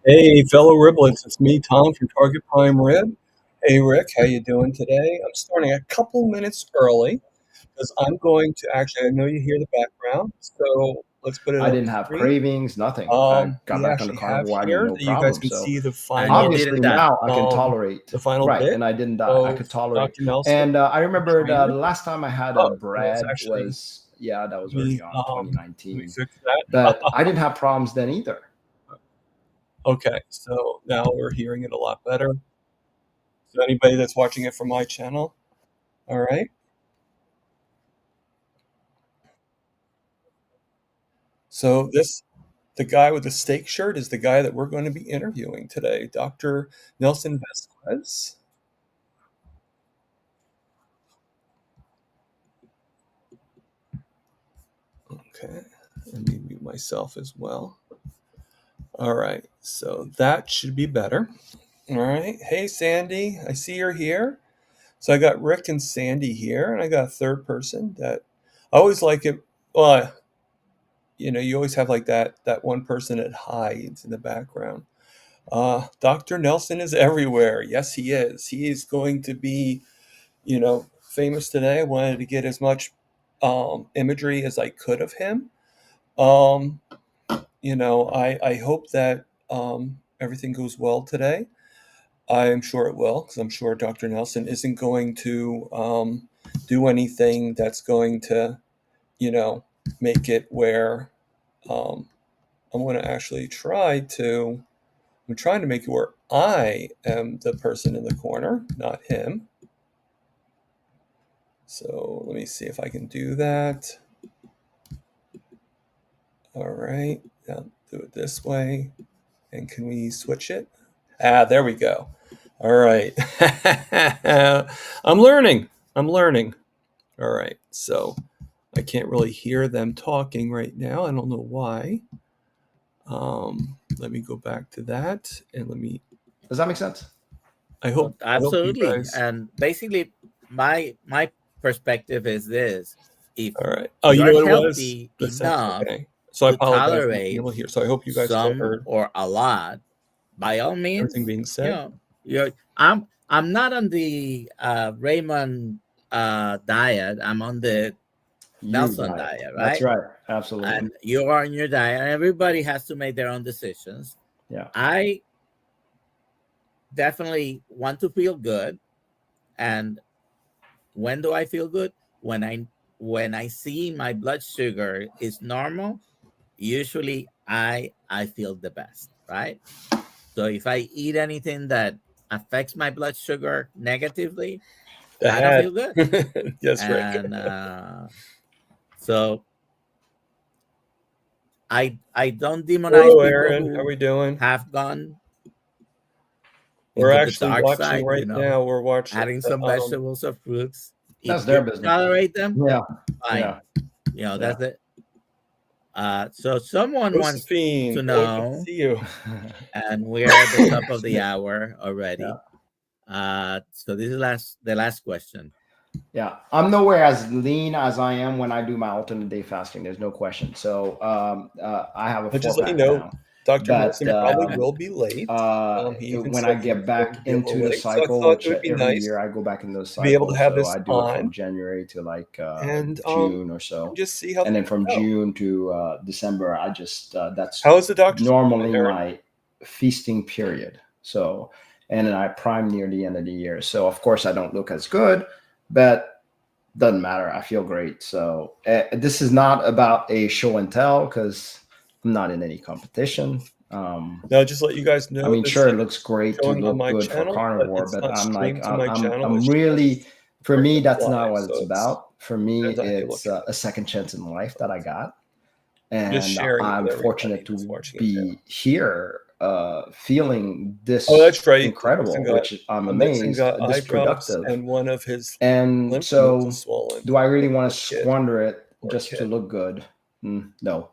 Hey, fellow Riblets, it's me, Tom from Target Prime Rib. Hey, Rick, how you doing today? I'm starting a couple minutes early because I'm going to actually, I know you hear the background, so let's put it I on the didn't have screen. cravings, nothing. I got We back on the actually have carnivore. I didn't here no that you guys problem. can So see the And you final, didn't obviously die. now I can tolerate. the final Right, bit and I didn't die. I of could tolerate. Dr. Nelson, And I the remember the trainer. last time I had a Oh, let's bread actually, was, yeah, that was early me, on, let me 2019. fix that. But I didn't have problems then either. Okay, so now we're hearing it a lot better. So anybody that's watching it from my channel, all right. So the guy with the steak shirt is the guy that we're going to be interviewing today, Dr. Nelson Vasquez. Okay, let me mute myself as well. All right, so that should be better. All right, hey Sandy, I see you're here. So I got Rick and Sandy here, and I got a third person that I always like it. Well, you always have like that one person that hides in the background. Dr. Nelson is everywhere. Yes, he is. He is going to be, famous today. I wanted to get as much imagery as I could of him. Um, I hope that everything goes well today. I'm sure it will, because I'm sure Dr. Nelson isn't going to do anything that's going to, you know, make it where um, I'm going to actually I'm trying to make it where I am the person in the corner, not him. So let me see if I can do that. All right, now do it this way. And can we switch it? There we go. All right. I'm learning. I'm learning. All right. So I can't really hear them talking right now. I don't know why. Let me go back to that and let me. Does that make sense? I hope you Absolutely. guys. And basically, my perspective is this: if All right. Oh, you you're know what it was? healthy The sound. enough Okay. So I to apologize for not being tolerate able to hear. So I hope you guys still some heard or a lot, by all everything means, being said. you're. I'm not on the Raymond diet. I'm on the You Nelson diet. diet, That's right? right. Absolutely. And you are on your diet. And everybody has to make their own decisions. Yeah. I definitely want to feel good. And when do I feel good? When I see my blood sugar is normal, usually I feel the best, right? So if I eat anything that affects my blood sugar negatively, The I don't hat. feel good. Yes, Rick. And so I don't demonize Hello, people Aaron. How who we doing? have gone We're into the actually dark watching side, right now. We're watching. adding some vegetables or fruits. If That's you their business. tolerate them, Yeah. fine. Yeah. That's Yeah. it. So someone wants Josephine. to Oh, good to know, see you. and we're at the top of the hour Yeah. already. So this is the last question. Yeah, I'm nowhere as lean as I am when I do my alternate day fasting. There's no question. So I have a But four just let you pack know, now, Dr. but Nelson probably will be late. He even when said I he was get going to back be a little into the late. So I cycle, thought it which would be every nice year I go back in those to be able to cycles, have so this I do it from on January to like and June or so, just see how and then things from go. June to December, I just How that's is the doctor's normally Aaron? my feasting period. So, and then I prime near the end of the year. So of course I don't look as good, but doesn't matter. I feel great. So this is not about a show and tell because I'm not in any competition. Now, just let you guys I know, mean, this sure, is it looks great to showing on look my good for channel, but carnivore, it's but not I'm like, streamed to my channel. I'm It's really, just for me, Facebook that's not Live, what so it's it about. For me, depends on how you it's look at it. a second chance in life that I got, I'm just and sharing it I'm with everybody fortunate that's to watching it now. be here, feeling Oh, this that's right. incredible, which I'm The Nixon amazed, got this eye drops, productive. and one of his And lymph nodes is so, swollen. do I really want Poor to kid. squander it Poor just to kid. look good? No.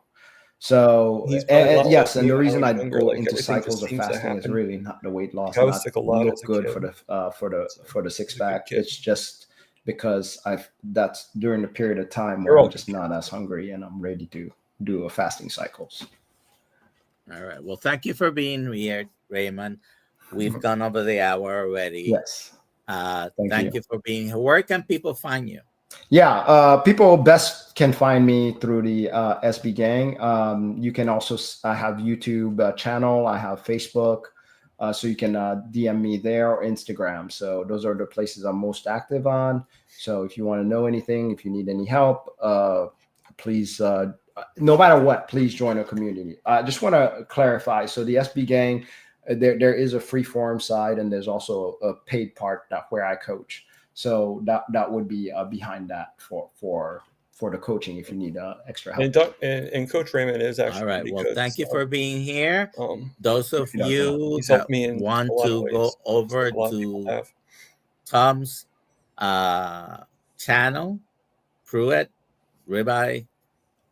So, He's probably a lot like yes, and me the when I reason was I younger. go Like into everything just cycles of seems to fasting is happen. really not the weight Like loss, I was not sick a lot as look a good kid. So for the six he's a good pack. kid. It's just because I've that's during the period of time They're where all I'm good just not as kids. hungry and I'm ready to do a fasting cycles. All right. Well, thank you for being here, Raymond. We've gone over the hour already. Yes. Thank you for being here. Where can people find you? Yeah, people best can find me through the SB Gang. You can also I have YouTube channel. I have Facebook, so you can DM me there or Instagram. So those are the places I'm most active on. So if you want to know anything, if you need any help, please, no matter what, please join a community. I just want to clarify. So the SB Gang, there is a free forum side, and there's also a paid part where I coach. So that would be behind that for the coaching if you need extra help. And Coach Raymond is actually all right. pretty Well, good. thank you for being here. Those of you, you he's that helped me in want a lot of to ways, go just over like a lot of people to have. Tom's channel, Pruitt Ribeye,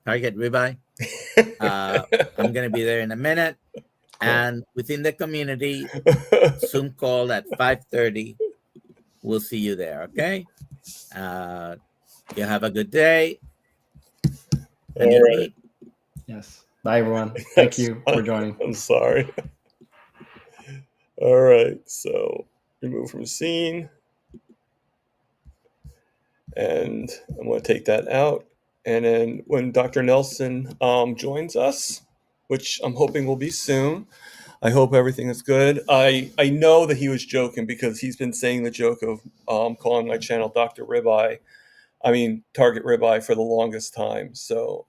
Target Ribeye. I'm gonna be there in a minute. Cool. And within the community, Zoom call at 5:30. We'll see you there. Okay. You have a good day. And you right. eat. Yes. Bye, everyone. Thank you for joining. I'm sorry. All right. So remove from scene. And I'm going to take that out. And then when Dr. Nelson joins us, which I'm hoping will be soon, I hope everything is good. I know that he was joking because he's been saying the joke of calling my channel Dr. Ribeye. I mean, Target Ribeye for the longest time. So,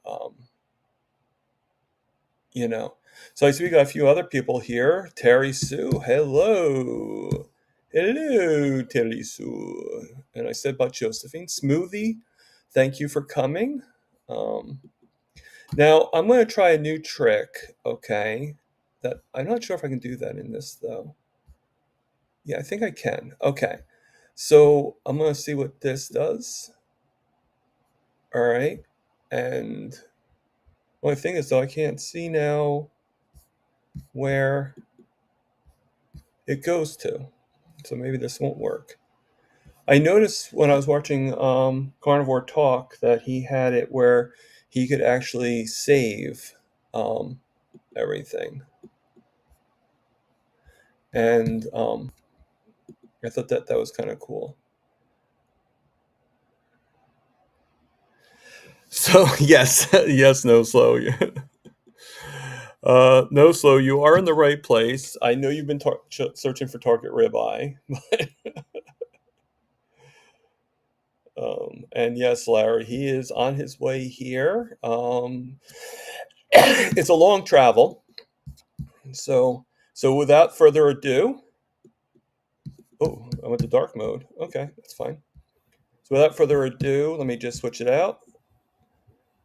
you know. So I see we got a few other people here. Terry Sue, hello. Hello, Terry Sue. And I said about Josephine. Smoothie, thank you for coming. Now, I'm going to try a new trick, okay? That I'm not sure if I can do that in this, though. Yeah, I think I can. Okay. So I'm going to see what this does. All right. And the only thing is, though, I can't see now where it goes to. So maybe this won't work. I noticed when I was watching Carnivore Talk that he had it where he could actually save everything. And I thought that was kind of cool. So yes, yes, no slow. No slow. You are in the right place. I know you've been searching for Target Ribeye, and yes, Larry, he is on his way here. It's a long travel, so without further ado, oh, I went to dark mode. Okay, that's fine. So without further ado, let me just switch it out.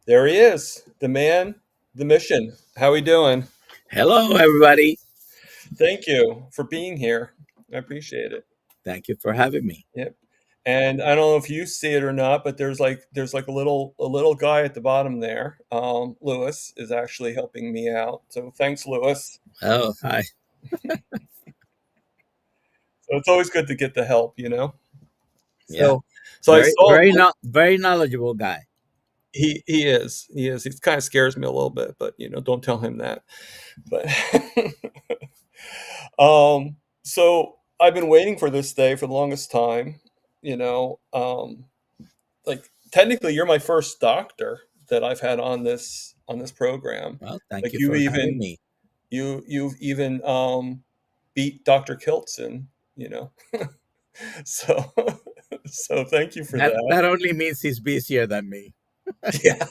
There he is, the man, the mission. How we doing? Hello, everybody. Thank you for being here. I appreciate it. Thank you for having me. Yep. And I don't know if you see it or not, but there's like a little guy at the bottom there. Lewis is actually helping me out. So thanks, Lewis. Oh, hi. So it's always good to get the help, you know. Yeah. So I saw Very knowledgeable guy. he is. He kind of scares me a little bit, but don't tell him that. But so I've been waiting for this day for the longest time, like technically you're my first doctor that I've had on this program. Well, thank Like you for having me. You've even beat Dr. Kiltson, so so thank you for that. That only means he's busier than me. Yeah.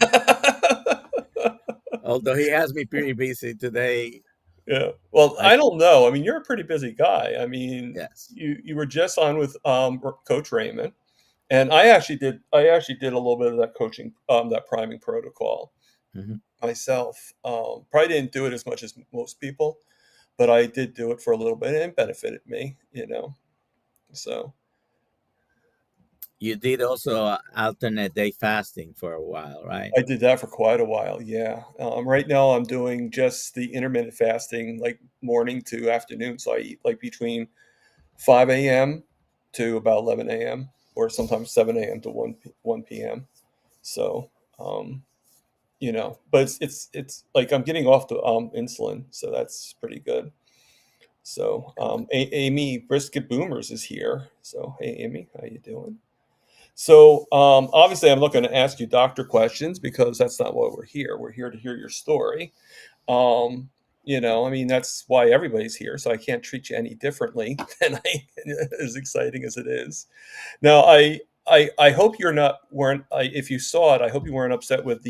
Although he has me pretty busy today. Yeah. Well, I don't know. I mean, you're a pretty busy guy. I mean, yes. you were just on with Coach Raymond, and I actually did a little bit of that coaching, that priming protocol myself. Probably didn't do it as much as most people, but I did do it for a little bit, and it benefited me, So you did also alternate day fasting for a while, right? I did that for quite a while. Yeah. Right now I'm doing just the intermittent fasting, like morning to afternoon. So I eat like between 5 a.m. to about 11 a.m. or sometimes 7 a.m. to 1 p.m. So, but it's like I'm getting off the insulin, so that's pretty good. So Amy Brisket Boomers is here. So hey Amy, how you doing? So obviously I'm not going to ask you doctor questions because that's not why we're here. We're here to hear your story. Um, I mean that's why everybody's here. So I can't treat you any differently than as exciting as it is. Now I hope you're not weren't if you saw it, I hope you weren't upset with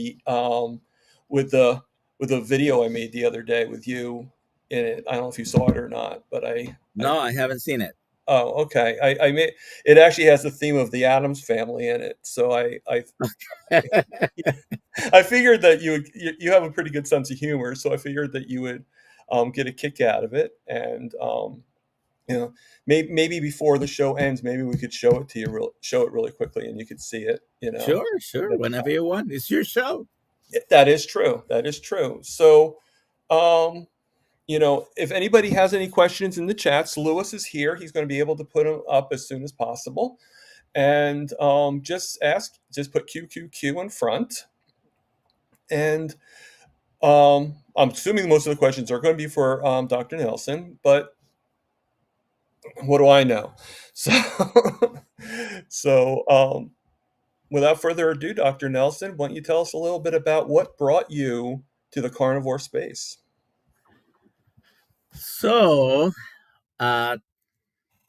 with the with the video I made the other day with you in it. I don't know if you saw it or not, but I No, I haven't seen it. oh okay. I made it actually has the theme of the Addams family in it. So I figured that you have a pretty good sense of humor, so I figured that you would get a kick out of it and maybe before the show ends, maybe we could show it really quickly, and you could see it. Sure, sure. Whenever you want, it's your show. That is true. That is true. So, um, if anybody has any questions in the chats, Lewis is here. He's going to be able to put them up as soon as possible, and just put QQQ in front, and I'm assuming most of the questions are going to be for Dr. Nelson, but what do I know? So, so without further ado, Dr. Nelson, why don't you tell us a little bit about what brought you to the carnivore space? So, uh,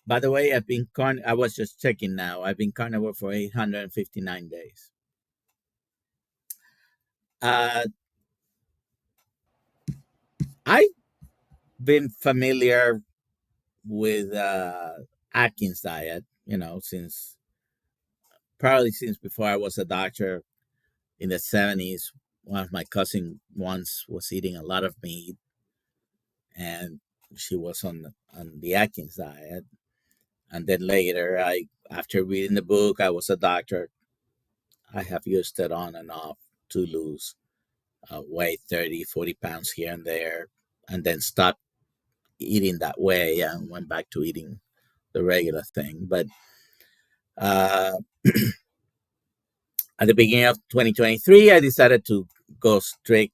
by the way, I was just checking now. I've been carnivore for 859 days. Uh, I've been familiar with Atkins diet, since before I was a doctor in the 70s. One of my cousin once was eating a lot of meat, and she was on the Atkins diet. And then later, after reading the book, I was a doctor. I have used it on and off to lose weight, 30, 40 pounds here and there, and then stopped eating that way and went back to eating the regular thing. But uh, at the beginning of 2023, I decided to go strict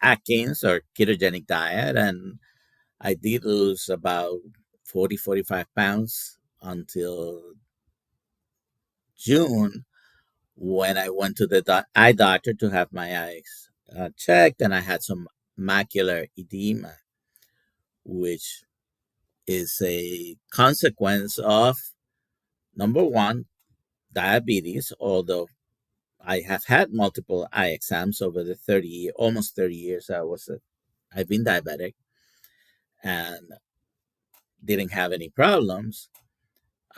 Atkins or ketogenic diet, and I did lose about 40, 45 pounds until June, when I went to the eye doctor to have my eyes checked, and I had some macular edema, which is a consequence of, number one, diabetes, although I have had multiple eye exams over the almost 30 years I've been diabetic and didn't have any problems.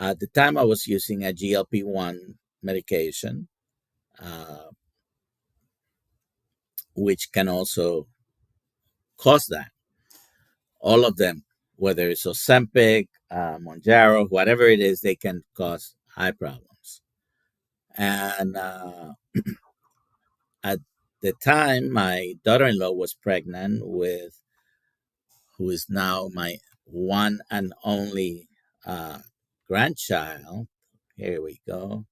At the time, I was using a GLP-1 medication, uh, which can also cause that. All of them, whether it's Ozempic, Monjaro, whatever it is, they can cause eye problems. And at the time, my daughter-in-law was pregnant with who is now my one and only grandchild. Here we go.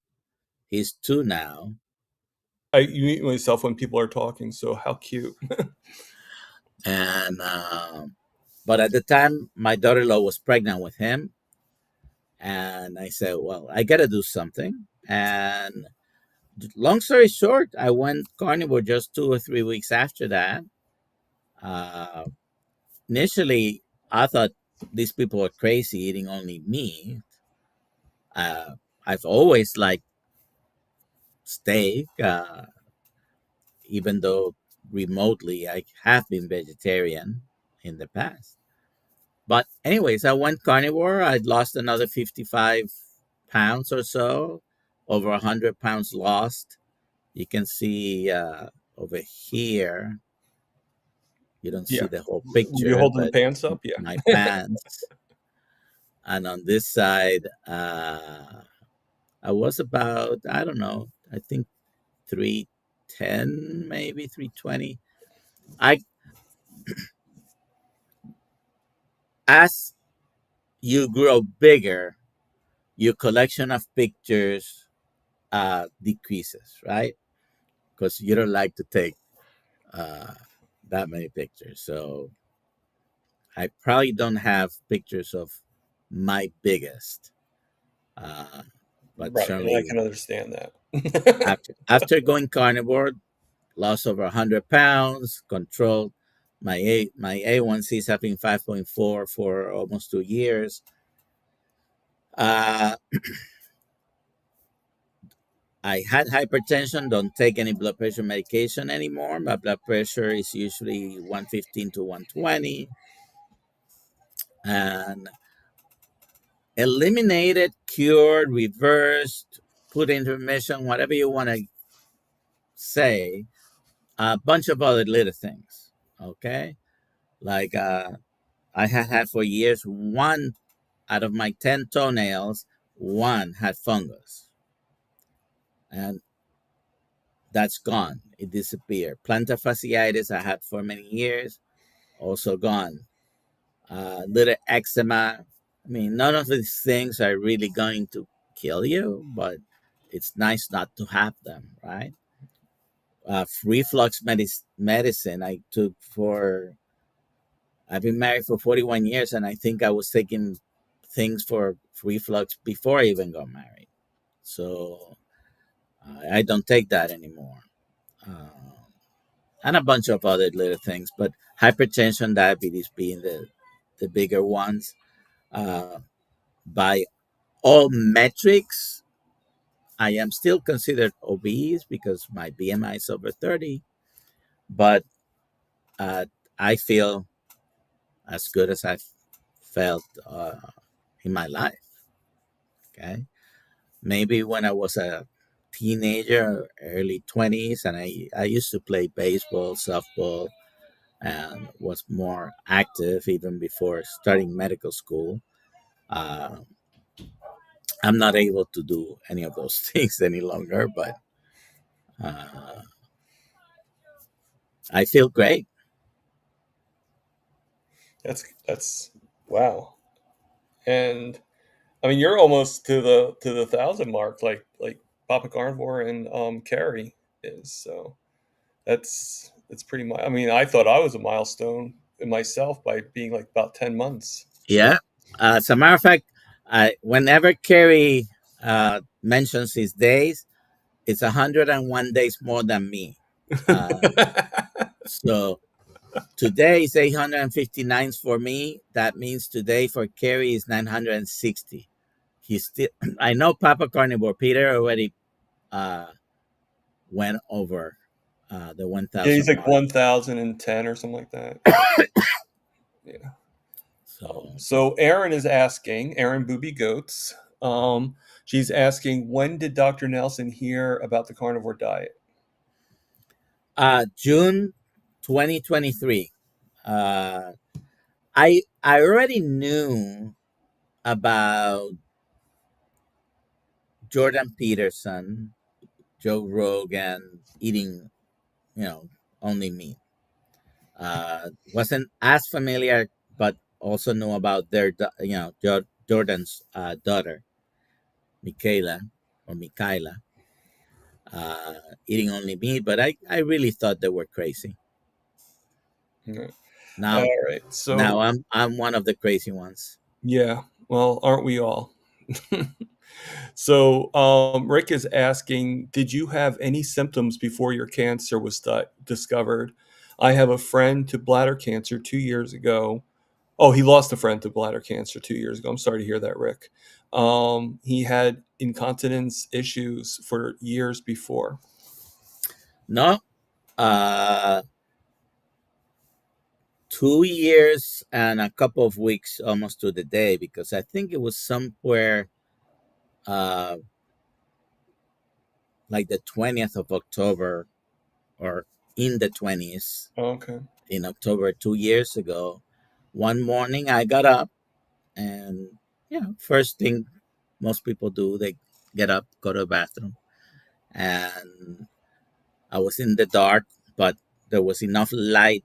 He's 2 now. You mute myself when people are talking, so how cute. And but at the time, my daughter-in-law was pregnant with him, and I said, "Well, I got to do something." And long story short, I went carnivore just 2 or 3 weeks after that. Uh, Initially, I thought these people were crazy eating only meat. Uh, I've always liked steak, even though remotely I have been vegetarian in the past. But anyways, I went carnivore. I'd lost another 55 pounds or so, over 100 pounds lost. You can see over here. You don't see Yeah. the whole You picture, holding the but pants up? Yeah. my pants. And on this side, I was about, I don't know, I think 310, maybe 320. I As you grow bigger, your collection of pictures decreases, right? because you don't like to take uh, that many pictures. So I probably don't have pictures of my biggest, uh, but Right, and I certainly can understand that. after going carnivore, lost over 100 pounds, controlled my A1Cs have been 5.4 for almost 2 years. Uh, I had hypertension, don't take any blood pressure medication anymore. My blood pressure is usually 115 to 120. And eliminated, cured, reversed, put into remission, whatever you want to say, a bunch of other little things. Okay. Like I had for years, one out of my 10 toenails, one had fungus. And that's gone. It disappeared. Plantar fasciitis I had for many years, also gone. Little eczema. I mean, none of these things are really going to kill you, but it's nice not to have them, right? Reflux medicine I took for, I've been married for 41 years, and I think I was taking things for reflux before I even got married. So I don't take that anymore. Uh, and a bunch of other little things, but hypertension, diabetes being the bigger ones. Uh, by all metrics, I am still considered obese because my BMI is over 30, but uh, I feel as good as I've felt in my life. Okay. Maybe when I was a teenager, early 20s, and I used to play baseball, softball, and was more active even before starting medical school. Uh, I'm not able to do any of those things any longer, but uh, I feel great. That's wow. And I mean, you're almost to the 1,000 mark, like Papa Carnivore and Carrie is. So that's pretty much. I mean, I thought I was a milestone in myself by being like about 10 months. So Yeah. As a matter of fact, whenever Kerry mentions his days, it's 101 days more than me. Uh, so today is 859 for me. That means today for Kerry is 960. He's still. I know Papa Carnivore Peter already uh, went over the yeah, he's 1,000 like mark. 1,010 or something like that. Yeah. So So Aaron is asking, Aaron Booby Goats. She's asking, when did Dr. Nelson hear about the carnivore diet? June 2023. Uh, I already knew about Jordan Peterson, Joe Rogan eating, you know, only meat. Wasn't as familiar, but also knew about Jordan's daughter, Michaela or Michaela, uh, eating only meat. But I really thought they were crazy. Yeah. Now All right. now So I'm one of the crazy ones. yeah, well, aren't we all? So Rick is asking, did you have any symptoms before your cancer was discovered? I have a friend to bladder cancer 2 years ago. Oh, he lost a friend to bladder cancer 2 years ago. I'm sorry to hear that, Rick. He had incontinence issues for years before. No, uh, 2 years and a couple of weeks almost to the day because I think it was somewhere uh, like the 20th of October or in the 20s Okay. in October 2 years ago. One morning I got up and, first thing most people do, they get up, go to the bathroom. And I was in the dark, but there was enough light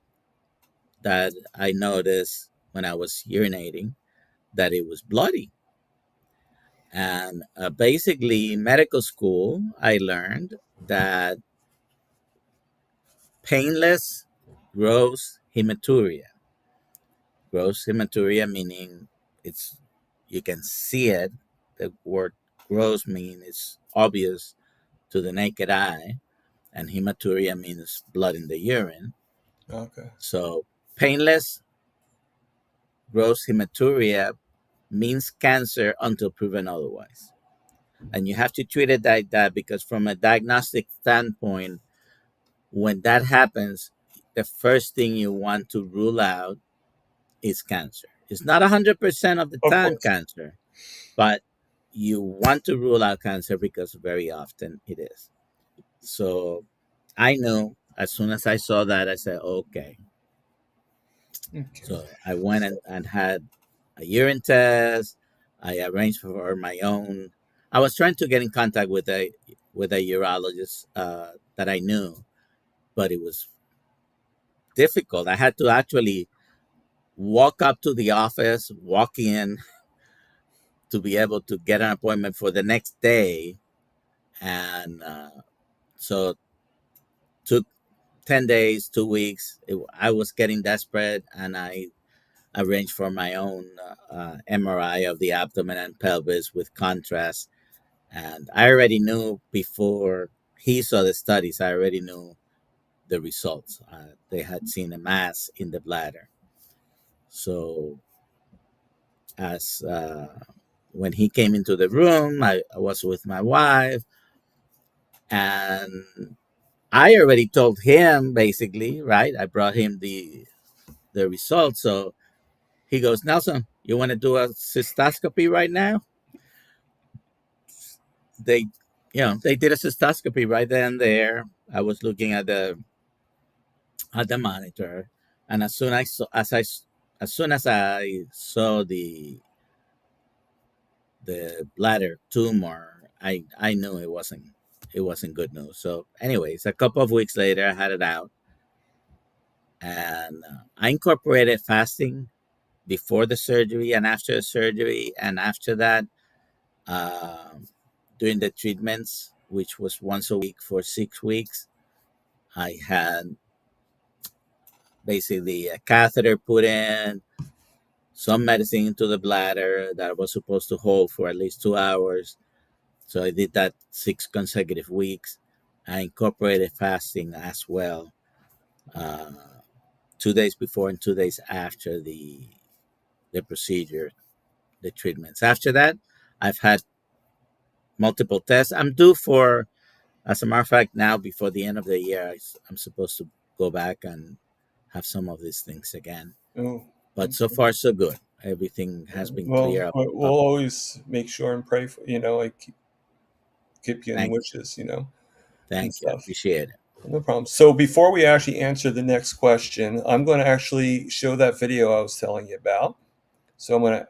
that I noticed when I was urinating that it was bloody. And basically, in medical school, I learned that painless gross hematuria. Gross hematuria meaning it's you can see it. The word gross means it's obvious to the naked eye, and hematuria means blood in the urine. Okay. So painless gross hematuria means cancer until proven otherwise. And you have to treat it like that because, from a diagnostic standpoint, when that happens, the first thing you want to rule out is cancer. It's not 100% of the Of time course. cancer, but you want to rule out cancer because very often it is. So I knew as soon as I saw that, I said, okay. Okay. So I went and had a urine test. I arranged for my own. I was trying to get in contact with a urologist that I knew, but it was difficult. I had to actually walk up to the office, walk in to be able to get an appointment for the next day, and so took 10 days, 2 weeks. I was getting desperate, and I arranged for my own MRI of the abdomen and pelvis with contrast. And I already knew before he saw the studies, I already knew the results. They had seen a mass in the bladder. So, as when he came into the room, I was with my wife, and I already told him basically, right? I brought him the results. So he goes, Nelson, you want to do a cystoscopy right now? They, they did a cystoscopy right then and there. I was looking at the monitor, and as soon as I saw the bladder tumor, I knew it wasn't good news. So, anyways, a couple of weeks later, I had it out, and I incorporated fasting before the surgery and after the surgery, and after that, during the treatments, which was once a week for 6 weeks. I had basically a catheter put in, some medicine into the bladder that was supposed to hold for at least 2 hours. So I did that 6 consecutive weeks. I incorporated fasting as well, uh, 2 days before and 2 days after the procedure, the treatments. After that, I've had multiple tests. I'm due for, as a matter of fact, now before the end of the year, I'm supposed to go back and have some of these things again. Oh, But so okay. far, so good. Everything has been Well, clear up. we'll always make sure and pray for, like keep you in Thank wishes, and Thank you. I stuff. appreciate it. No problem. So before we actually answer the next question, I'm going to actually show that video I was telling you about. So I'm going to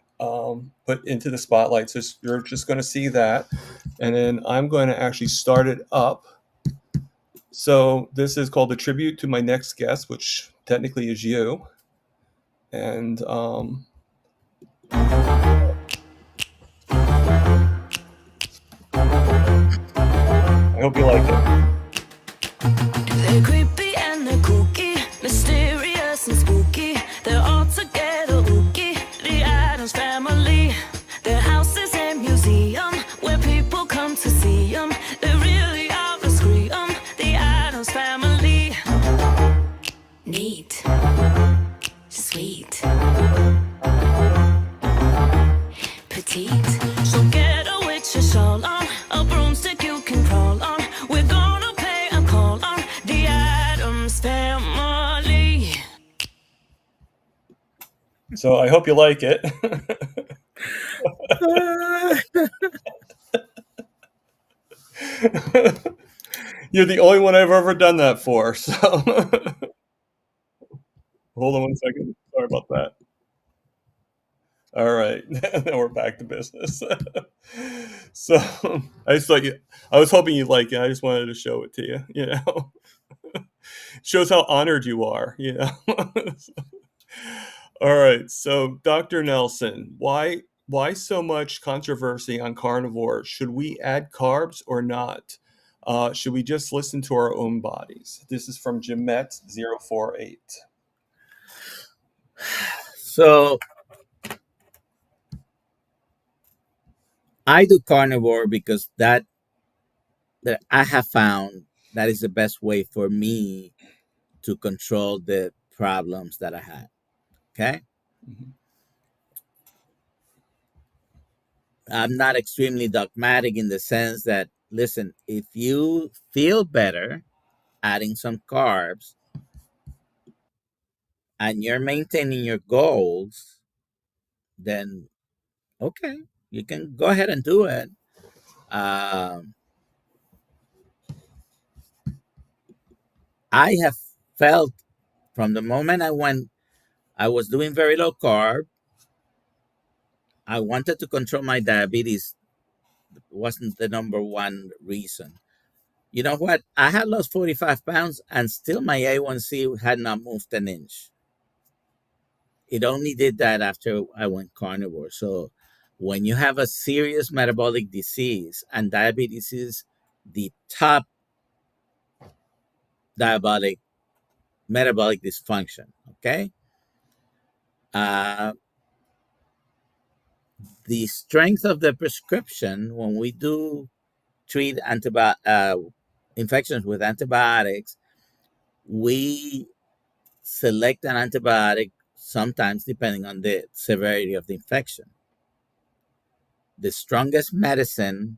put into the spotlight. So you're just going to see that. And then I'm going to actually start it up. So this is called a tribute to my next guest, which technically is you. And I hope you like it. They're creepy and they're kooky, mysterious and spooky. They're all together ooky, the Addams family. Their house is a museum where people come to see them. They really are a scream, the Addams family. Neat, sweet, petite. So get a witch's shawl on, a broomstick you can crawl on. We're gonna pay a call on the Addams family. So I hope you like it. You're the only one I've ever done that for. So hold on one second. Sorry about that. All right, now we're back to business. So I just I was hoping you'd like it. I just wanted to show it to you. Shows how honored you are. All right, so Dr. Nelson, why so much controversy on carnivore? Should we add carbs or not? should we just listen to our own bodies? This is from Jimet048. So I do carnivore because that I have found that is the best way for me to control the problems that I had. Okay. Mhm. I'm not extremely dogmatic in the sense that, listen, if you feel better adding some carbs and you're maintaining your goals, then okay, you can go ahead and do it. Um, I have felt from the moment I was doing very low carb. I wanted to control my diabetes. Wasn't the number one reason. You know what? I had lost 45 pounds and still my A1C had not moved an inch. It only did that after I went carnivore. So when you have a serious metabolic disease, and diabetes is the top diabetic metabolic dysfunction, okay? Uh, the strength of the prescription when we do treat infections with antibiotics, we select an antibiotic sometimes depending on the severity of the infection. The strongest medicine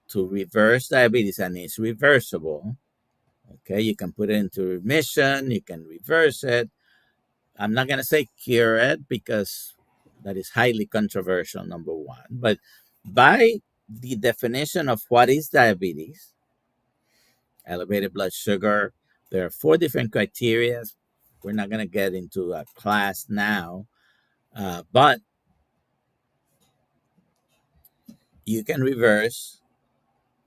to reverse diabetes, and it's reversible, okay, you can put it into remission, you can reverse it. I'm not going to say cure it because that is highly controversial, number one. But by the definition of what is diabetes, elevated blood sugar, there are 4 different criteria. We're not going to get into a class now, but you can reverse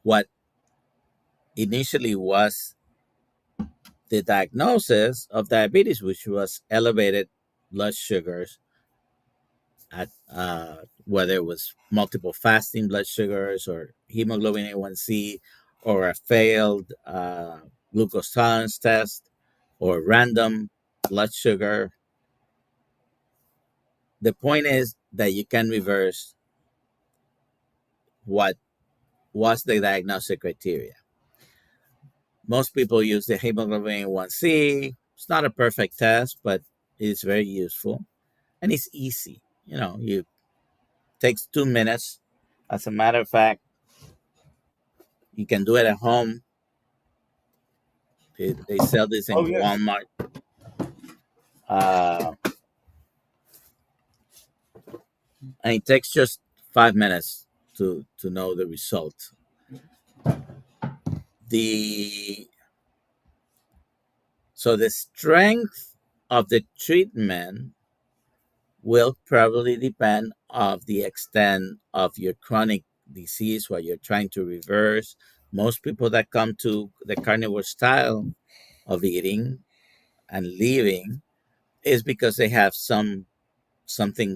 what initially was the diagnosis of diabetes, which was elevated blood sugars at whether it was multiple fasting blood sugars or hemoglobin A1C or a failed glucose tolerance test or random blood sugar. The point is that you can reverse what was the diagnostic criteria. Most people use the hemoglobin A1C. It's not a perfect test, but it's very useful and it's easy. You know, it takes 2 minutes. As a matter of fact, you can do it at home. They sell this in Oh, yeah. Walmart. Uh, and it takes just 5 minutes to know the result. So the strength of the treatment will probably depend of the extent of your chronic disease, what you're trying to reverse. Most people that come to the carnivore style of eating and living is because they have something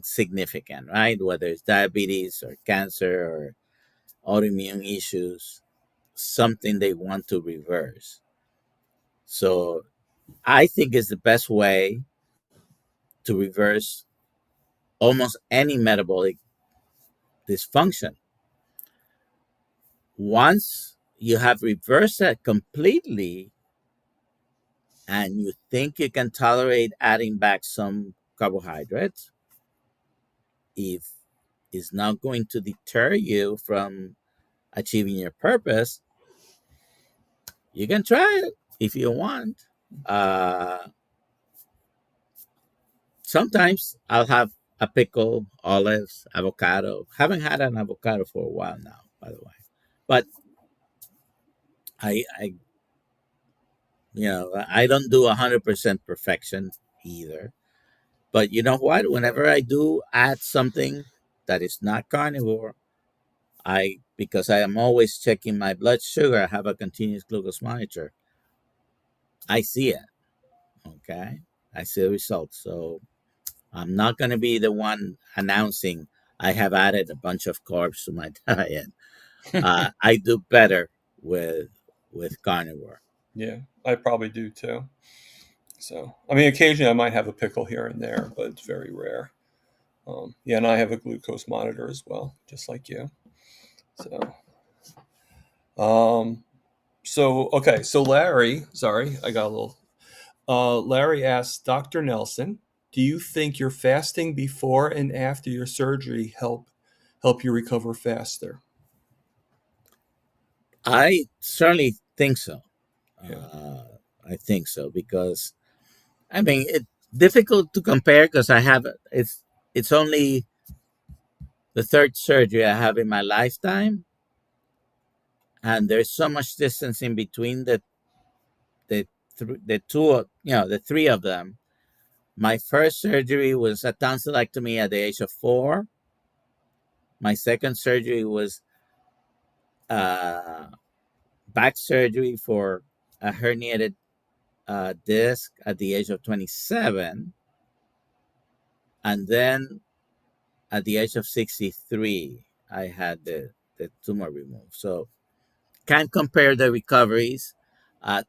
significant, right? Whether it's diabetes or cancer or autoimmune issues, something they want to reverse. So I think it's the best way to reverse almost any metabolic dysfunction. Once you have reversed that completely and you think you can tolerate adding back some carbohydrates, if it's not going to deter you from achieving your purpose, you can try it if you want. Uh, Sometimes I'll have a pickle, olives, avocado. Haven't had an avocado for a while now, by the way. But I I don't do 100% perfection either. But you know what? Whenever I do add something that is not carnivore, because I am always checking my blood sugar, I have a continuous glucose monitor. I see it. Okay, I see the results. So I'm not going to be the one announcing I have added a bunch of carbs to my diet. I do better with with carnivore. Yeah, I probably do too. So, I mean, occasionally I might have a pickle here and there, but it's very rare. Yeah, and I have a glucose monitor as well, just like you. So, um, okay, so Larry, sorry, I got a little. Larry asks, Dr. Nelson, do you think your fasting before and after your surgery help you recover faster? I certainly think so. Yeah. I think so because I mean it's difficult to compare because it's only the third surgery I have in my lifetime, and there's so much distance in between the two, the three of them. My first surgery was a tonsillectomy at the age of 4. My second surgery was uh, back surgery for a herniated disc at the age of 27, and then at the age of 63, I had the tumor removed. So can't compare the recoveries.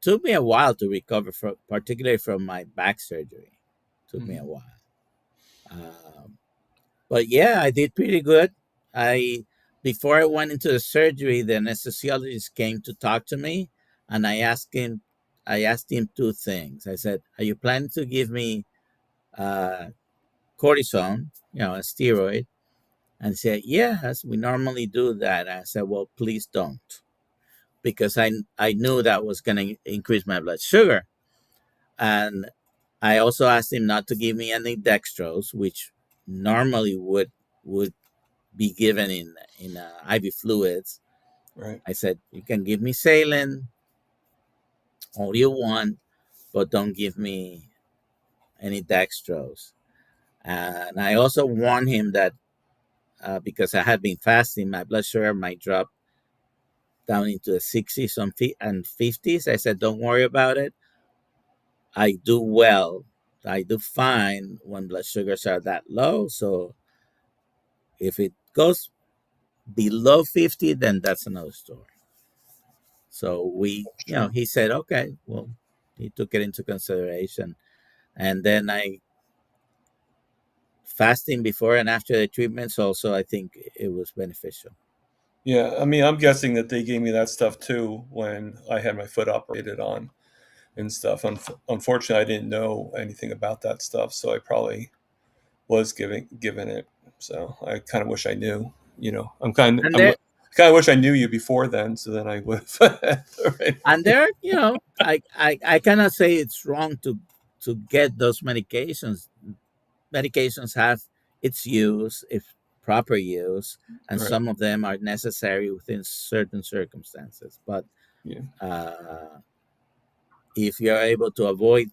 Took me a while to recover, particularly from my back surgery. Took me a while. But yeah, I did pretty good. I Before I went into the surgery, the anesthesiologist came to talk to me, and I asked him two things. I said, "Are you planning to give me uh, cortisone, a steroid?" And he said, "Yes, we normally do that." I said, "Well, please don't," because I knew that was going to increase my blood sugar. And I also asked him not to give me any dextrose, which normally would be given in IV fluids. Right. I said, "You can give me saline all you want, but don't give me any dextrose." And I also warned him that because I had been fasting, my blood sugar might drop down into the 60s and 50s. I said, "Don't worry about it. I do well. I do fine when blood sugars are that low. So if it goes below 50, then that's another story." So he said, "Okay, well," he took it into consideration. And then I fasting before and after the treatments also, I think it was beneficial. Yeah, I mean, I'm guessing that they gave me that stuff too when I had my foot operated on and stuff. Unfortunately, I didn't know anything about that stuff, so I probably was given it. So I kind of wish I knew. And there kind of wish I knew you before then, so then I would have. Right. and there, I cannot say it's wrong to get those medications. Medications have its use if proper use, and Right. some of them are necessary within certain circumstances. But Yeah. uh, if you're able to avoid,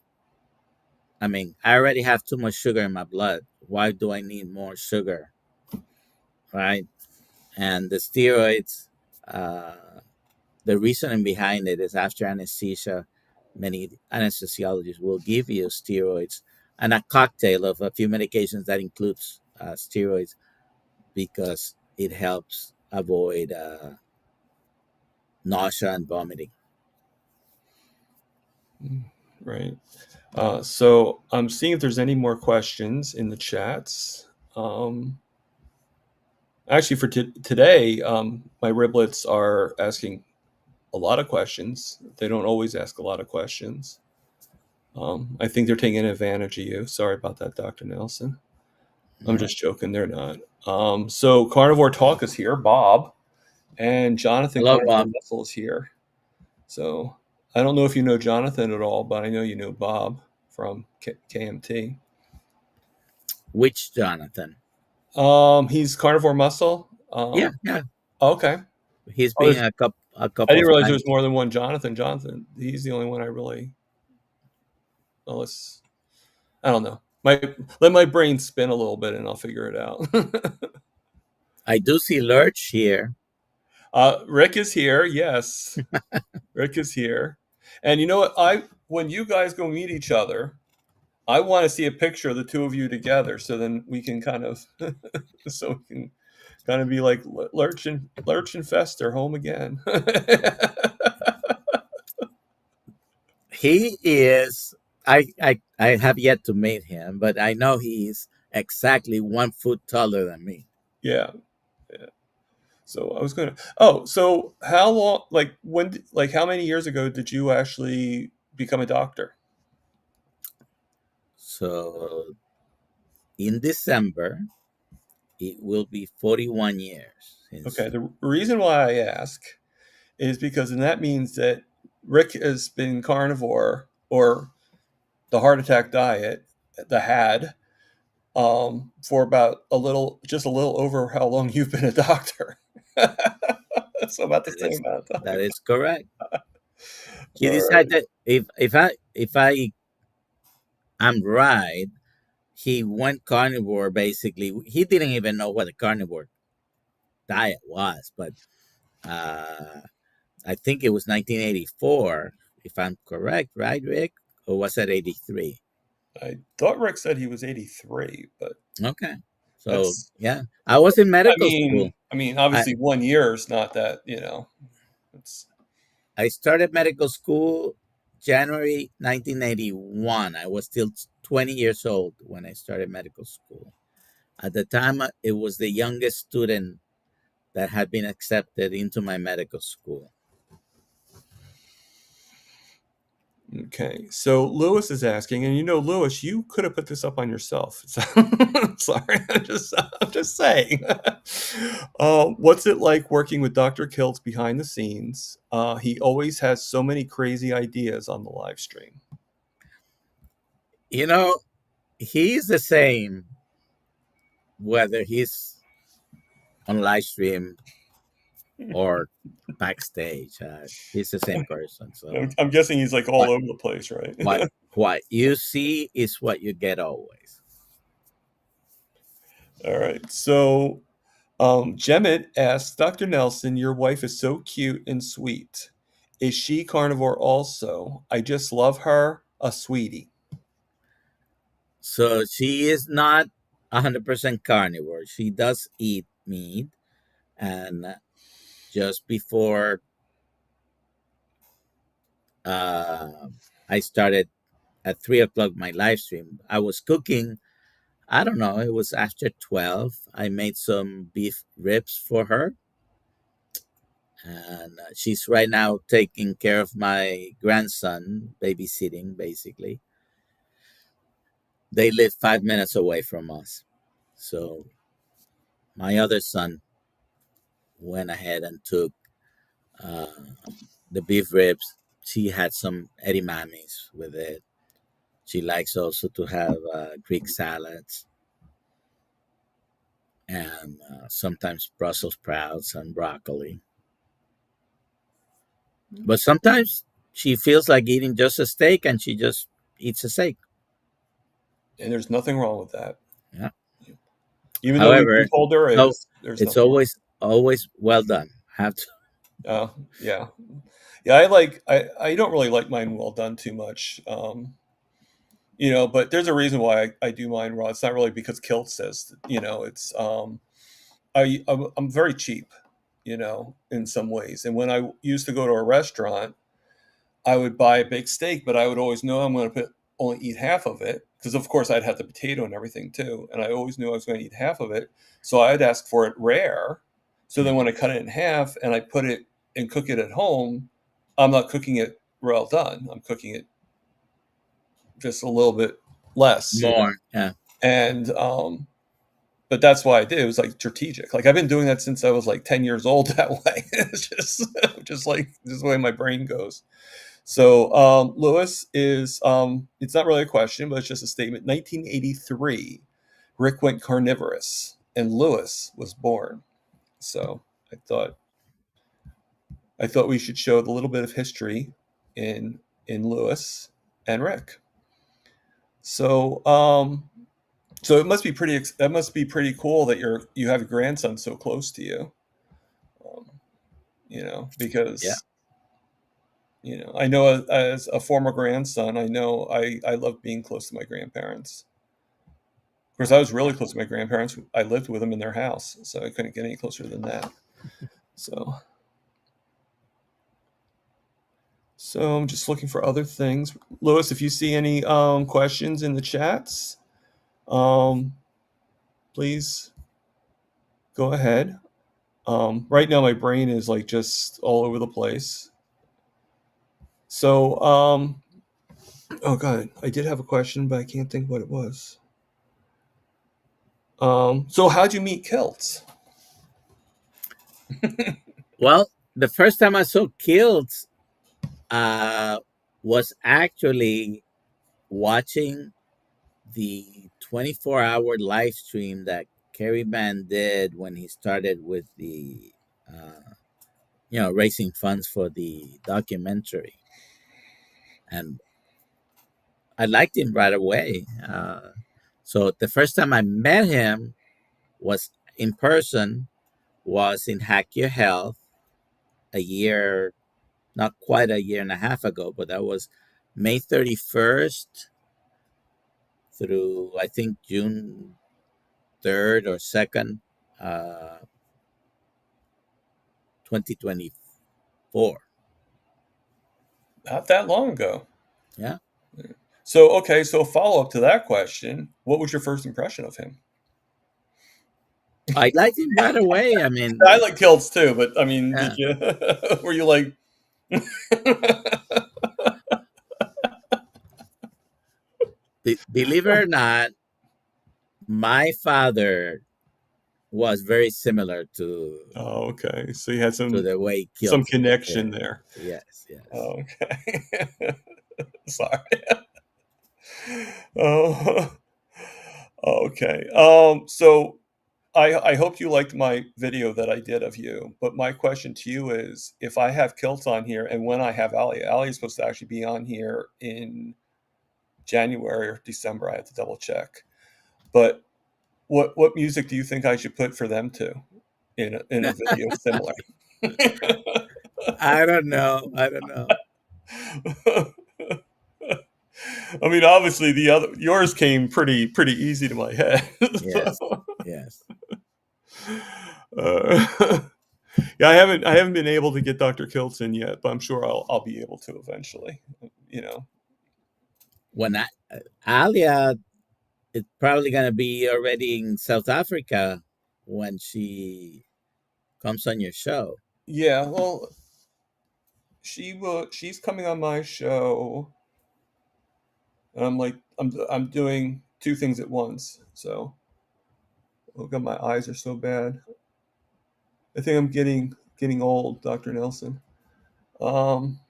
I mean, I already have too much sugar in my blood. Why do I need more sugar? Right? And the steroids, the reasoning behind it is after anesthesia, many anesthesiologists will give you steroids and a cocktail of a few medications that includes steroids because it helps avoid nausea and vomiting. Right. So I'm seeing if there's any more questions in the chats. Actually, for today, my riblets are asking a lot of questions. They don't always ask a lot of questions. I think they're taking advantage of you. Sorry about that, Dr. Nelson. I'm just joking. They're not. So Carnivore Talk is here, Bob, and Jonathan Hello, Carnivore Bob. Muscle is here. So I don't know if you know Jonathan at all, but I know you know Bob from KMT. Which Jonathan? He's Carnivore Muscle. Yeah. Okay. He's Oh, been a I couple didn't of realize there times. was more than one Jonathan. Jonathan, he's the only one I really. Unless I don't know. Let my brain spin a little bit, and I'll figure it out. I do see Lurch here. Rick is here. Yes, Rick is here. And you know what? When you guys go meet each other, I want to see a picture of the two of you together, so then we can kind of, be like Lurch and Fester home again. He is. I have yet to meet him, but I know he's exactly 1 foot taller than me. Yeah. Yeah. So I was gonna. Oh, so how long? Like when? Like how many years ago did you actually become a doctor? So in December, it will be 41 years Okay. since. The reason why I ask is because then that means that Rick has been carnivore or the heart attack diet, the had, for about just a little over how long you've been a doctor. So about the That same is amount of that time. is correct. He All right. decided if I am right, he went carnivore. Basically, he didn't even know what a carnivore diet was, but uh, I think it was 1984, if I'm correct, right, Rick? Or was that 83? I thought Rick said he was 83, but Okay. So, that's, yeah, I was in medical school. I, obviously 1 year is not that, it's I started medical school January 1981. I was still 20 years old when I started medical school. At the time, it was the youngest student that had been accepted into my medical school. okay. So Lewis is asking, and Lewis, you could have put this up on yourself. So, sorry, I'm just saying. What's it like working with Dr. Kiltz behind the scenes? He always has so many crazy ideas on the live stream. You know, he's the same whether he's on live stream or backstage. He's the same person. I'm, So I'm guessing he's like all what over the place, right? what what you see is what you get always. All right. So Jemmet asks, Dr. Nelson, your wife is so cute and sweet. Is she carnivore also? I just love her, a sweetie. So she is not 100% carnivore. She does eat meat, and just before uh, I started at 3 o'clock my live stream, I was cooking. I don't know. It was after 12. I made some beef ribs for her, and she's right now taking care of my grandson, babysitting basically. They live 5 minutes away from us, so my other son went ahead and took uh, the beef ribs. She had some edamames with it. She likes also to have Greek salads and sometimes Brussels sprouts and broccoli. But sometimes she feels like eating just a steak, and she just eats a steak. And there's nothing wrong with that. Yeah. Even though we However, told her so there's it's nothing wrong. always well done. Have to. Yeah. Yeah, I don't really like mine well done too much. But there's a reason why I do mine raw. It's not really because Kilt says, it's I'm very cheap, in some ways. And when I used to go to a restaurant, I would buy a big steak, but I would always know I'm going to only eat half of it because, of course, I'd have the potato and everything too, and I always knew I was going to eat half of it. So I'd ask for it rare. So then when I cut it in half and I put it and cook it at home, I'm not cooking it well done. I'm cooking it just a little bit less, More. Yeah. And but that's why I did. It was like strategic. Like I've been doing that since I was like 10 years old that way. It's just like this is the way my brain goes. So Lewis is it's not really a question, but it's just a statement. 1983, Rick went carnivorous and Lewis was born. So I thought we should show the little bit of history in Lewis and Rick. So so it must be pretty cool that you have a grandson so close to you. Um, Yeah. because I know as a former grandson, I know I love being close to my grandparents. Of course, I was really close to my grandparents. I lived with them in their house, so I couldn't get any closer than that. So, So I'm just looking for other things. Louis, if you see any questions in the chats, please go ahead. Right now, my brain is like just all over the place. So, oh god, I did have a question, but I can't think what it was. So how'd you meet kilts? Well, the first time I saw kilts was actually watching the 24-hour live stream that Kerry Mann did when he started with the, raising funds for the documentary. And I liked him right away. So the first time I met him was in person, was in Hack Your Health a year, not quite a year and a half ago, but that was May 31st through, I think, June 3rd or 2nd, 2024. Not that long ago. Yeah. So, okay, so follow up to that question, what was your first impression of him? I liked him right away. I mean, I like kilts too, but I mean, yeah. did you, were you like, Believe it or not, my father was very similar to oh, okay. So you had the way some kilts connection look. there. Yes, yes. Oh, okay. Sorry. Oh, okay. So I hope you liked my video that I did of you. But my question to you is, if I have kilts on here, and when I have Ali is supposed to actually be on here in January or December. I have to double check. But what music do you think I should put for them to in a video similar? I don't know. I don't know. I mean, obviously yours came pretty easy to my head. Yes, So, yes. yeah, I haven't been able to get Dr. Kilton yet, but I'm sure I'll be able to eventually. You know. When Alia is probably going to be already in South Africa when she comes on your show. Yeah, well, she's coming on my show. And I'm like, I'm doing two things at once. So, oh god, my eyes are so bad. I think I'm getting old, Dr. Nelson. Um,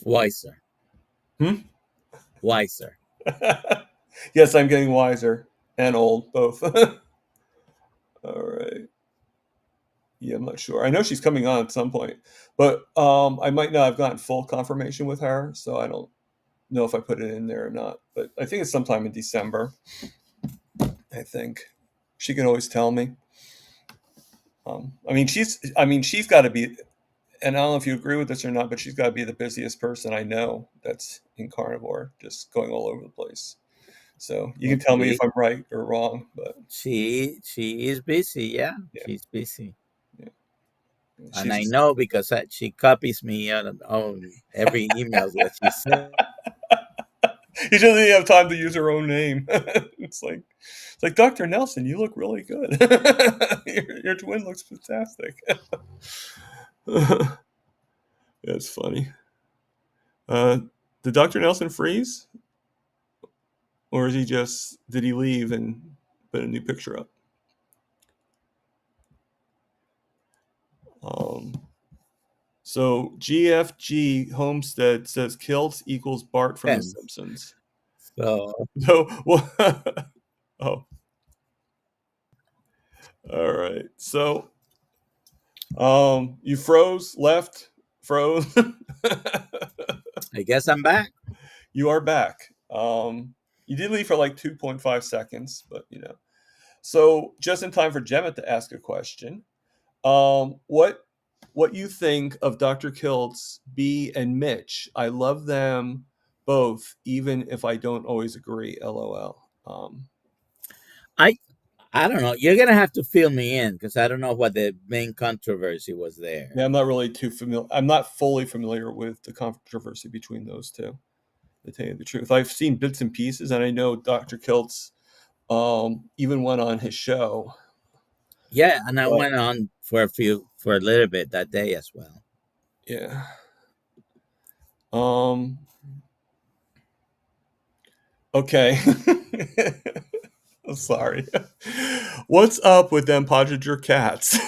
Wiser. hmm? Wiser. Yes, I'm getting wiser and old, both. All right. Yeah, I'm not sure. I know she's coming on at some point, but I might not have gotten full confirmation with her, so I don't know if I put it in there or not. But I think it's sometime in December. I think she can always tell me. I mean, she's got to be, and I don't know if you agree with this or not, but she's got to be the busiest person I know that's in carnivore, just going all over the place. So you can tell me if I'm right or wrong, but she is busy. Yeah, yeah, she's busy. yeah. And I She's know because she copies me on every email that she sends. she doesn't even have time to use her own name. It's like Dr. Nelson, you look really good. Your twin looks fantastic. That's funny. Did Dr. Nelson freeze? Or did he leave and put a new picture up? So GFG Homestead says Kilts equals Bart from The Simpsons. So well, oh, all right. So, you froze. I guess I'm back. You are back. You did leave for like 2.5 seconds, but you know. So just in time for Gemma to ask a question. What you think of Dr. Kilt's B and Mitch? I love them both, even if I don't always agree. LOL. I I don't know. You're gonna have to fill me in because I don't know what the main controversy was there. Yeah, I'm not really too familiar. I'm not fully familiar with the controversy between those two. To tell you the truth, I've seen bits and pieces, and I know Dr. Kiltz even went on his show. Yeah, and I But went on for a little bit that day as well. yeah. Um. Okay. I'm sorry. What's up with them Podger cats?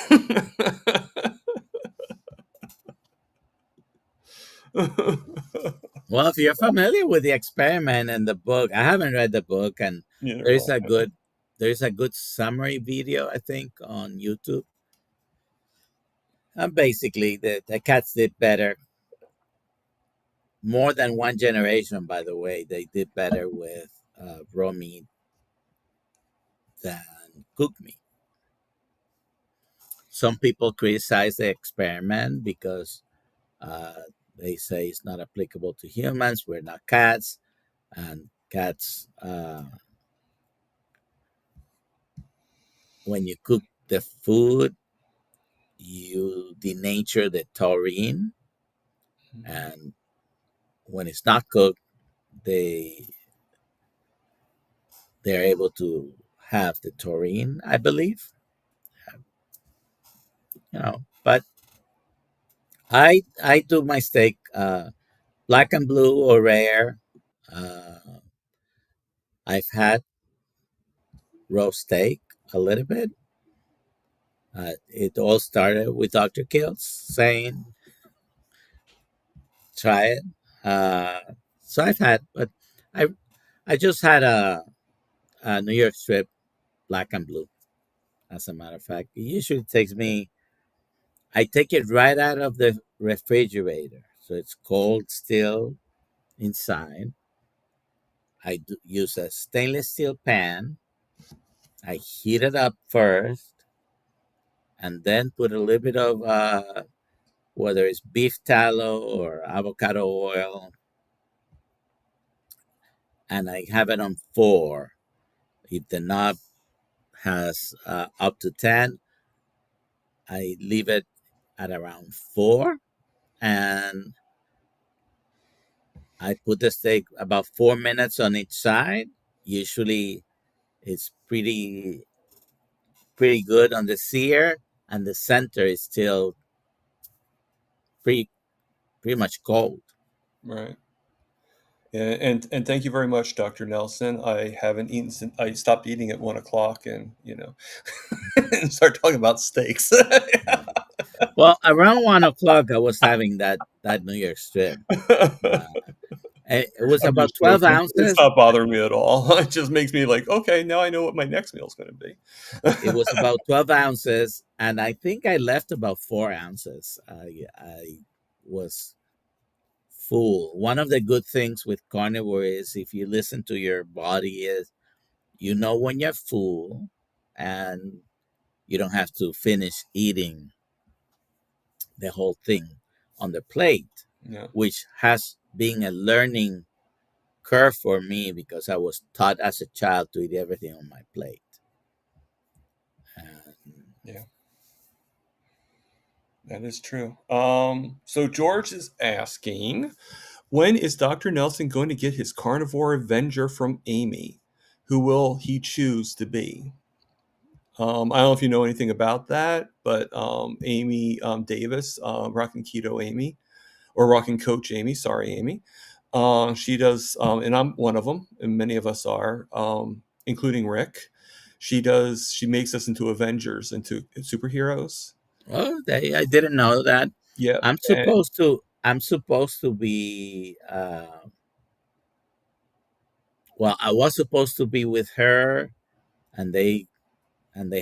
Well, if you're familiar with the experiment and the book, I haven't read the book, and Neither there's have a I. good summary video I think on YouTube. And basically, the cats did better. More than one generation, by the way, they did better with raw meat than cooked meat. Some people criticize the experiment because uh, they say it's not applicable to humans. We're not cats, and cats, when you cook the food, you denature the taurine, and when it's not cooked, they they're able to have the taurine, I believe. But I do my steak black and blue or rare. Uh, I've had roast steak a little bit. It all started with Dr. Kills saying, try it. Uh, so I've had, but I I just had a New York strip black and blue. As a matter of fact, it usually takes me. I take it right out of the refrigerator, so it's cold still inside. Use a stainless steel pan. I heat it up first, and then put a little bit of whether it's beef tallow or avocado oil, and I have it on 4. If the knob has up to 10, I leave it at around 4, and I put the steak about 4 minutes on each side. Usually, it's pretty good on the sear, and the center is still pretty pretty much cold. Right. And thank you very much, Dr. Nelson. I haven't eaten since I stopped eating at 1 o'clock, and and start talking about steaks. Well, around 1 o'clock, I was having that New York strip. Uh, it was I'm about just 12 joking. It's ounces. not bothering me at all. It just makes me like, okay, now I know what my next meal is going to be. It was about 12 ounces, and I think I left about 4 ounces. I was full. One of the good things with carnivore is if you listen to your body is you know when you're full, and you don't have to finish eating the whole thing on the plate, Yeah. which has been a learning curve for me because I was taught as a child to eat everything on my plate. And Yeah. That is true. So George is asking, when is Dr. Nelson going to get his carnivore avenger from Amy? Who will he choose to be? I don't know if you know anything about that, but Amy Davis, Rockin' Keto Amy, or Rockin' Coach Amy, sorry, Amy. She does, and I'm one of them, and many of us are, including Rick. She makes us into Avengers, into superheroes. oh, I didn't know that. Yeah. I'm supposed to be well, I was supposed to be with her, and they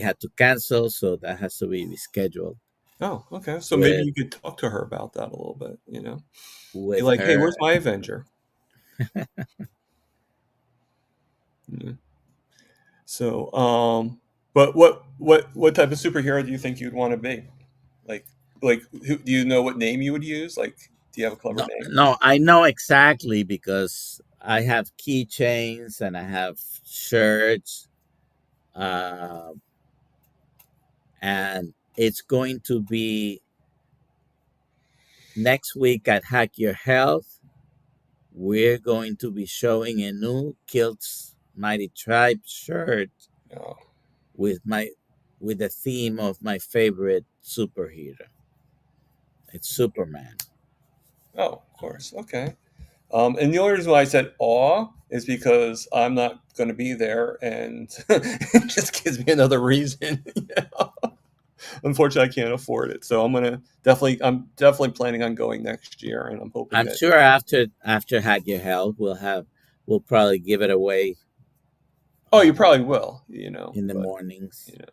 had to cancel, so that has to be rescheduled Oh, okay. So maybe with you could talk to her about that a little bit, Be with like, "Hey, her. where's my Avenger?" Yeah. So, but what type of superhero do you think you'd want to be? Like who do you know what name you would use? Like, do you have a clever No, name? no, I know exactly because I have keychains and I have shirts uh, and it's going to be next week at Hack Your Health. We're going to be showing a new Kilt's Mighty Tribe shirt Oh, with the theme of my favorite superhero. It's Superman. oh, of course. Okay. And the only reason why I said awe is because I'm not going to be there, and it just gives me another reason. Unfortunately, I can't afford it, so I'm definitely planning on going next year, and I'm hoping I'm that. sure after Hack Your Health, we'll probably give it away Oh, you uh, probably will, in the but mornings. you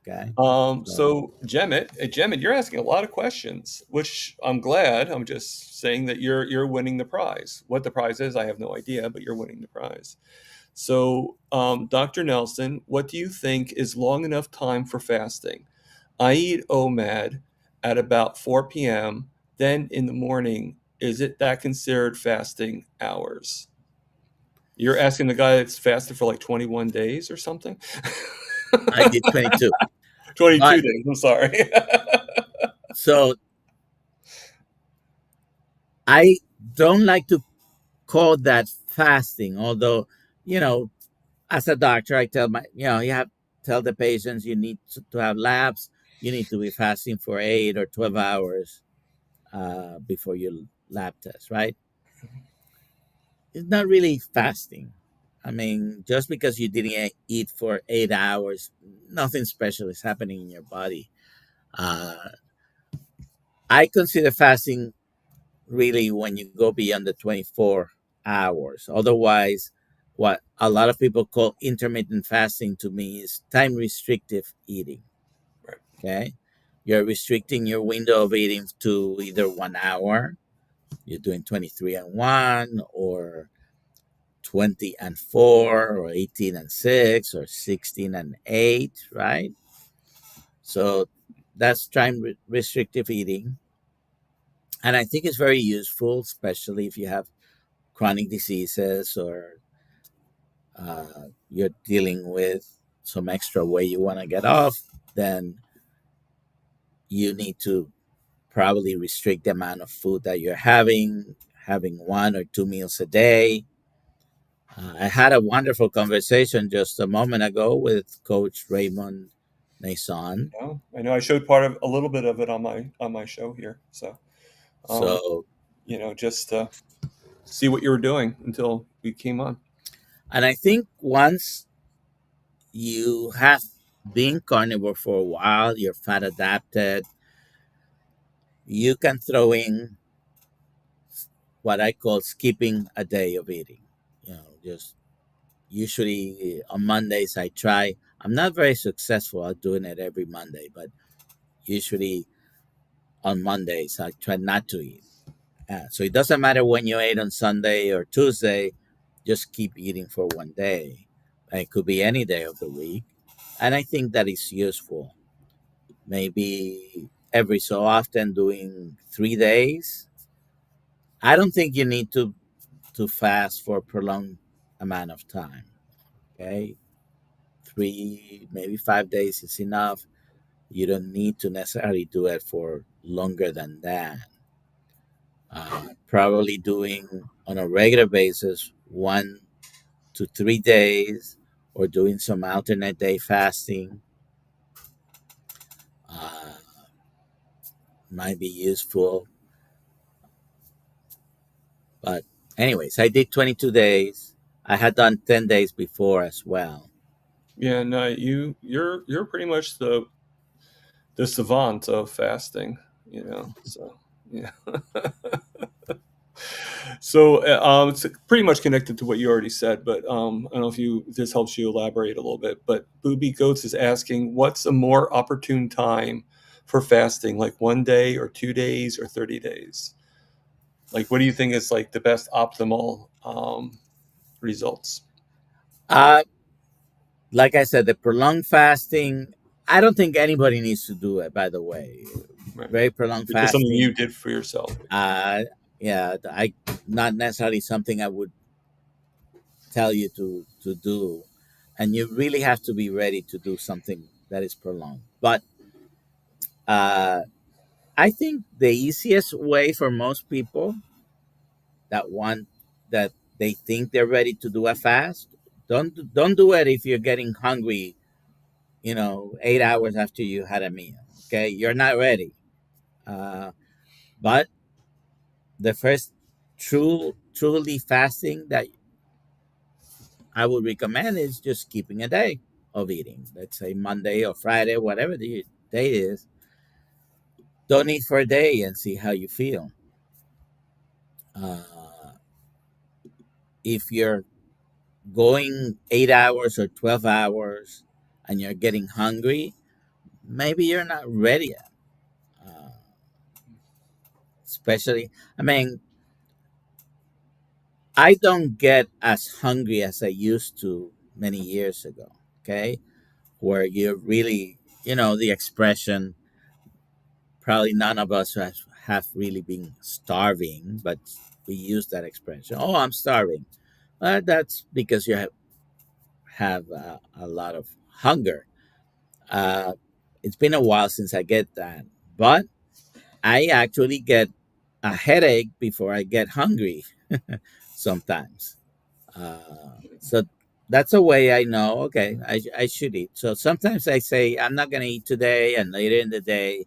Okay. So So Jemmet, you're asking a lot of questions, which I'm glad. I'm just saying that you're winning the prize. What the prize is, I have no idea, but you're winning the prize. So, Dr. Nelson, what do you think is long enough time for fasting? I eat OMAD at about 4 p.m. Then in the morning, is it that considered fasting hours? You're asking the guy that's fasted for like 21 days or something? I did 22. 22 But days, I'm sorry. so I don't like to call that fasting, although, you know, as a doctor, I tell you have tell the patients you need to have labs. You need to be fasting for 8 or 12 hours before your lab test, right? It's not really fasting. I mean, just because you didn't eat for 8 hours, nothing special is happening in your body. Uh, I consider fasting really when you go beyond the 24 hours. Otherwise, what a lot of people call intermittent fasting to me is time restrictive eating. Right. Okay. You're restricting your window of eating to either 1 hour, you're doing 23 and 1, or 20 and 4, or 18 and 6, or 16 and 8, right? So that's time restrictive eating. And I think it's very useful, especially if you have chronic diseases or you're dealing with some extra weight you want to get off, then you need to probably restrict the amount of food that you're having 1 or 2 meals a day. I had a wonderful conversation just a moment ago with Coach Raymond Nason. I know I showed part of a little bit of it on my show here. So, um, So, just to see what you were doing until we came on. and I think once you have been carnivore for a while, you're fat adapted, you can throw in what I call skipping a day of eating. Just usually on Mondays, I try. I'm not very successful at doing it every Monday, but usually on Mondays, I try not to eat. So it doesn't matter when you ate on Sunday or Tuesday, just keep eating for one day. It could be any day of the week. And I think that is useful. Maybe every so often doing 3 days. I don't think you need to fast for a prolonged amount of time. Okay. 3, maybe 5 days is enough. You don't need to necessarily do it for longer than that. Probably doing on a regular basis 1 to 3 days, or doing some alternate day fasting uh, might be useful. But, anyways, I did 22 days. I had done 10 days before as well. Yeah, no, you're pretty much the savant of fasting. So yeah. So it's pretty much connected to what you already said, but I don't know if this helps you elaborate a little bit. But Booby Goats is asking, what's a more opportune time for fasting, like 1 day or 2 days or 30 days? Like, what do you think is like the best optimal results? Uh, like I said, the prolonged fasting, I don't think anybody needs to do it, by the way. Right. Very prolonged It's just something you fasting. did for yourself. Uh, yeah, not necessarily something I would tell you to do. and you really have to be ready to do something that is prolonged. But uh, I think the easiest way for most people that want that they think they're ready to do a fast, don't do it if you're getting hungry, 8 hours after you had a meal. Okay, you're not ready. But the first truly fasting that I would recommend is just keeping a day of eating. Let's say Monday or Friday, whatever the day is. Don't eat for a day and see how you feel. Uh, if you're going 8 hours or 12 hours and you're getting hungry, maybe you're not ready yet. Uh, especially, I mean, I don't get as hungry as I used to many years ago. Okay. Where you really, the expression, probably none of us have really been starving, but we use that expression. Oh, I'm starving. That's because you have a lot of hunger. Uh, it's been a while since I get that, but I actually get a headache before I get hungry sometimes. So that's a way I know, okay, I should eat. So sometimes I say, I'm not going to eat today, and later in the day,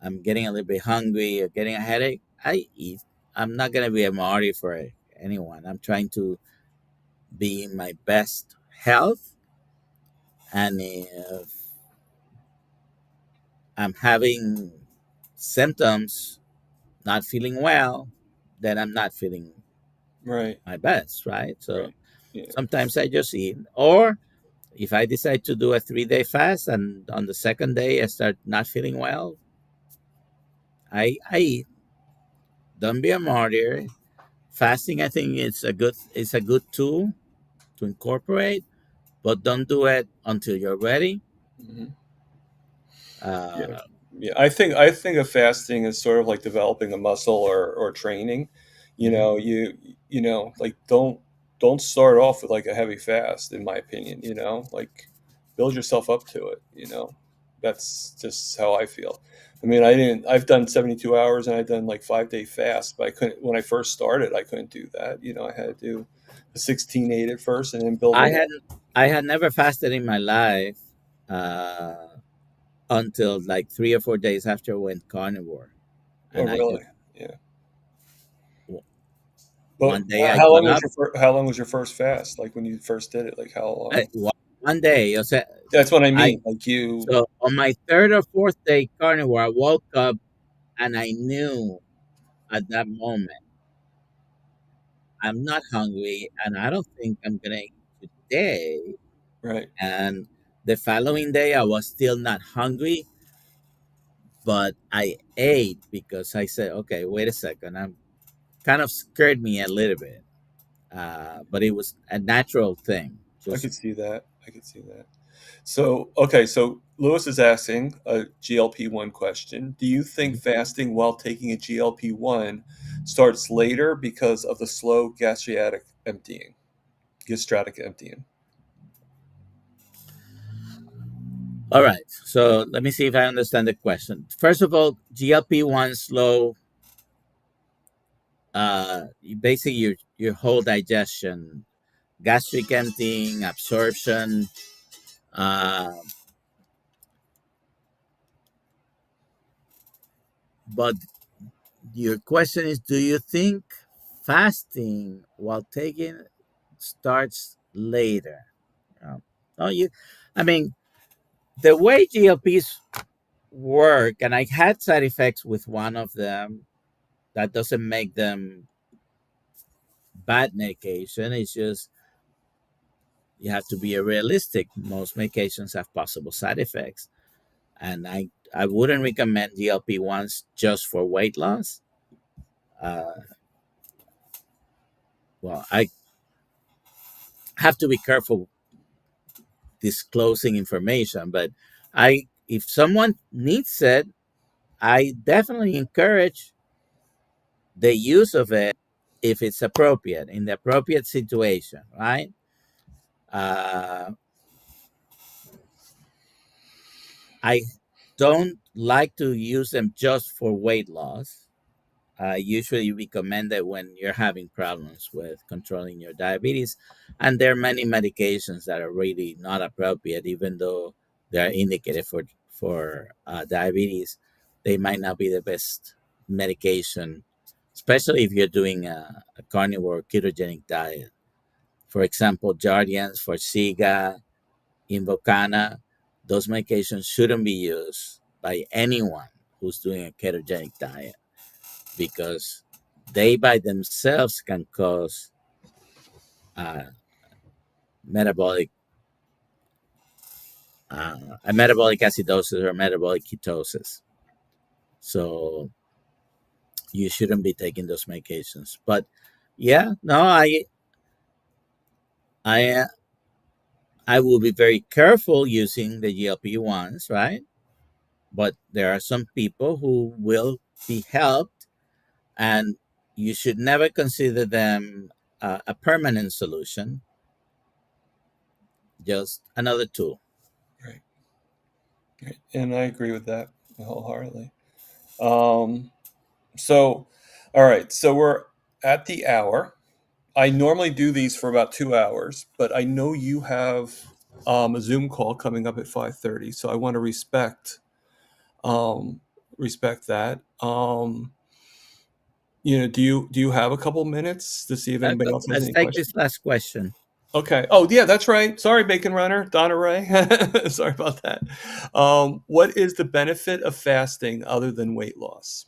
I'm getting a little bit hungry or getting a headache. I eat. I'm not going to be a martyr for anyone. I'm trying to be in my best health. And if I'm having symptoms, not feeling well, then I'm not feeling Right. my best, right? So Right. Yeah. sometimes I just eat. Or if I decide to do a 3-day fast and on the second day I start not feeling well, I eat. Don't be a martyr. Fasting, I think it's a good tool to incorporate, but don't do it until you're ready. Mhm. Yeah. Uh, Yeah, I think of fasting as sort of like developing a muscle or training. You mhm. know, like don't start off with like a heavy fast, in my opinion. Like build yourself up to it. That's just how I feel. I mean, I've done 72 hours and I've done like 5-day fast, but I couldn't when I first started. I couldn't do that. I had to do a 16-8 at first and then build I it had up. I had never fasted in my life uh, until like 3 or 4 days after I went carnivore, Oh, and I really? just Yeah. w- But one day I how long got was up. your first fast? Like when you first did it, like how long? One day, That's what I I mean. Like you, so on my third or fourth day carnivore, I woke up and I knew at that moment I'm not hungry, and I don't think I'm gonna eat today. right? And the following day, I was still not hungry, but I ate because I said, okay, wait a second. I'm kind of scared me a little bit. But it was a natural thing. I Just could see that. I could see that. So okay, so Lewis is asking a GLP-1 question. Do you think Mhm. fasting while taking a GLP-1 starts later because of the slow gastric emptying? All right. So let me see if I understand the question. First of all, GLP-1 slow, basically your whole digestion, gastric emptying, absorption. Uh, but your question is, do you think fasting while taking starts later? No, I mean, the way GLPs work, and I had side effects with one of them. That doesn't make them bad medication. It's just you have to be realistic. Most medications have possible side effects, and I wouldn't recommend GLP ones just for weight loss. Uh, well, I have to be careful disclosing information, but if someone needs it, I definitely encourage the use of it if it's appropriate in the appropriate situation, right? Uh, I don't like to use them just for weight loss. I usually recommend it when you're having problems with controlling your diabetes. And there are many medications that are really not appropriate, even though they're indicated for diabetes. They might not be the best medication, especially if you're doing a carnivore ketogenic diet. For example, Jardiance, Forxiga, Invocana, those medications shouldn't be used by anyone who's doing a ketogenic diet because they by themselves can cause uh, metabolic a metabolic acidosis or metabolic ketosis. So you shouldn't be taking those medications. But yeah, no, I I will be very careful using the GLP-1s, right? But there are some people who will be helped, and you should never consider them a permanent solution. Just another tool. Right. Right. And I agree with that wholeheartedly. Um, so, all right. So we're at the hour. I normally do these for about 2 hours, but I know you have a Zoom call coming up at 5:30, so I want to um, respect that. Do you have a couple minutes to see if anybody else has Let's any take questions? this last question. Okay. Oh, yeah, that's right. Sorry, Bacon Runner, Donna Ray. Sorry about that. What is the benefit of fasting other than weight loss?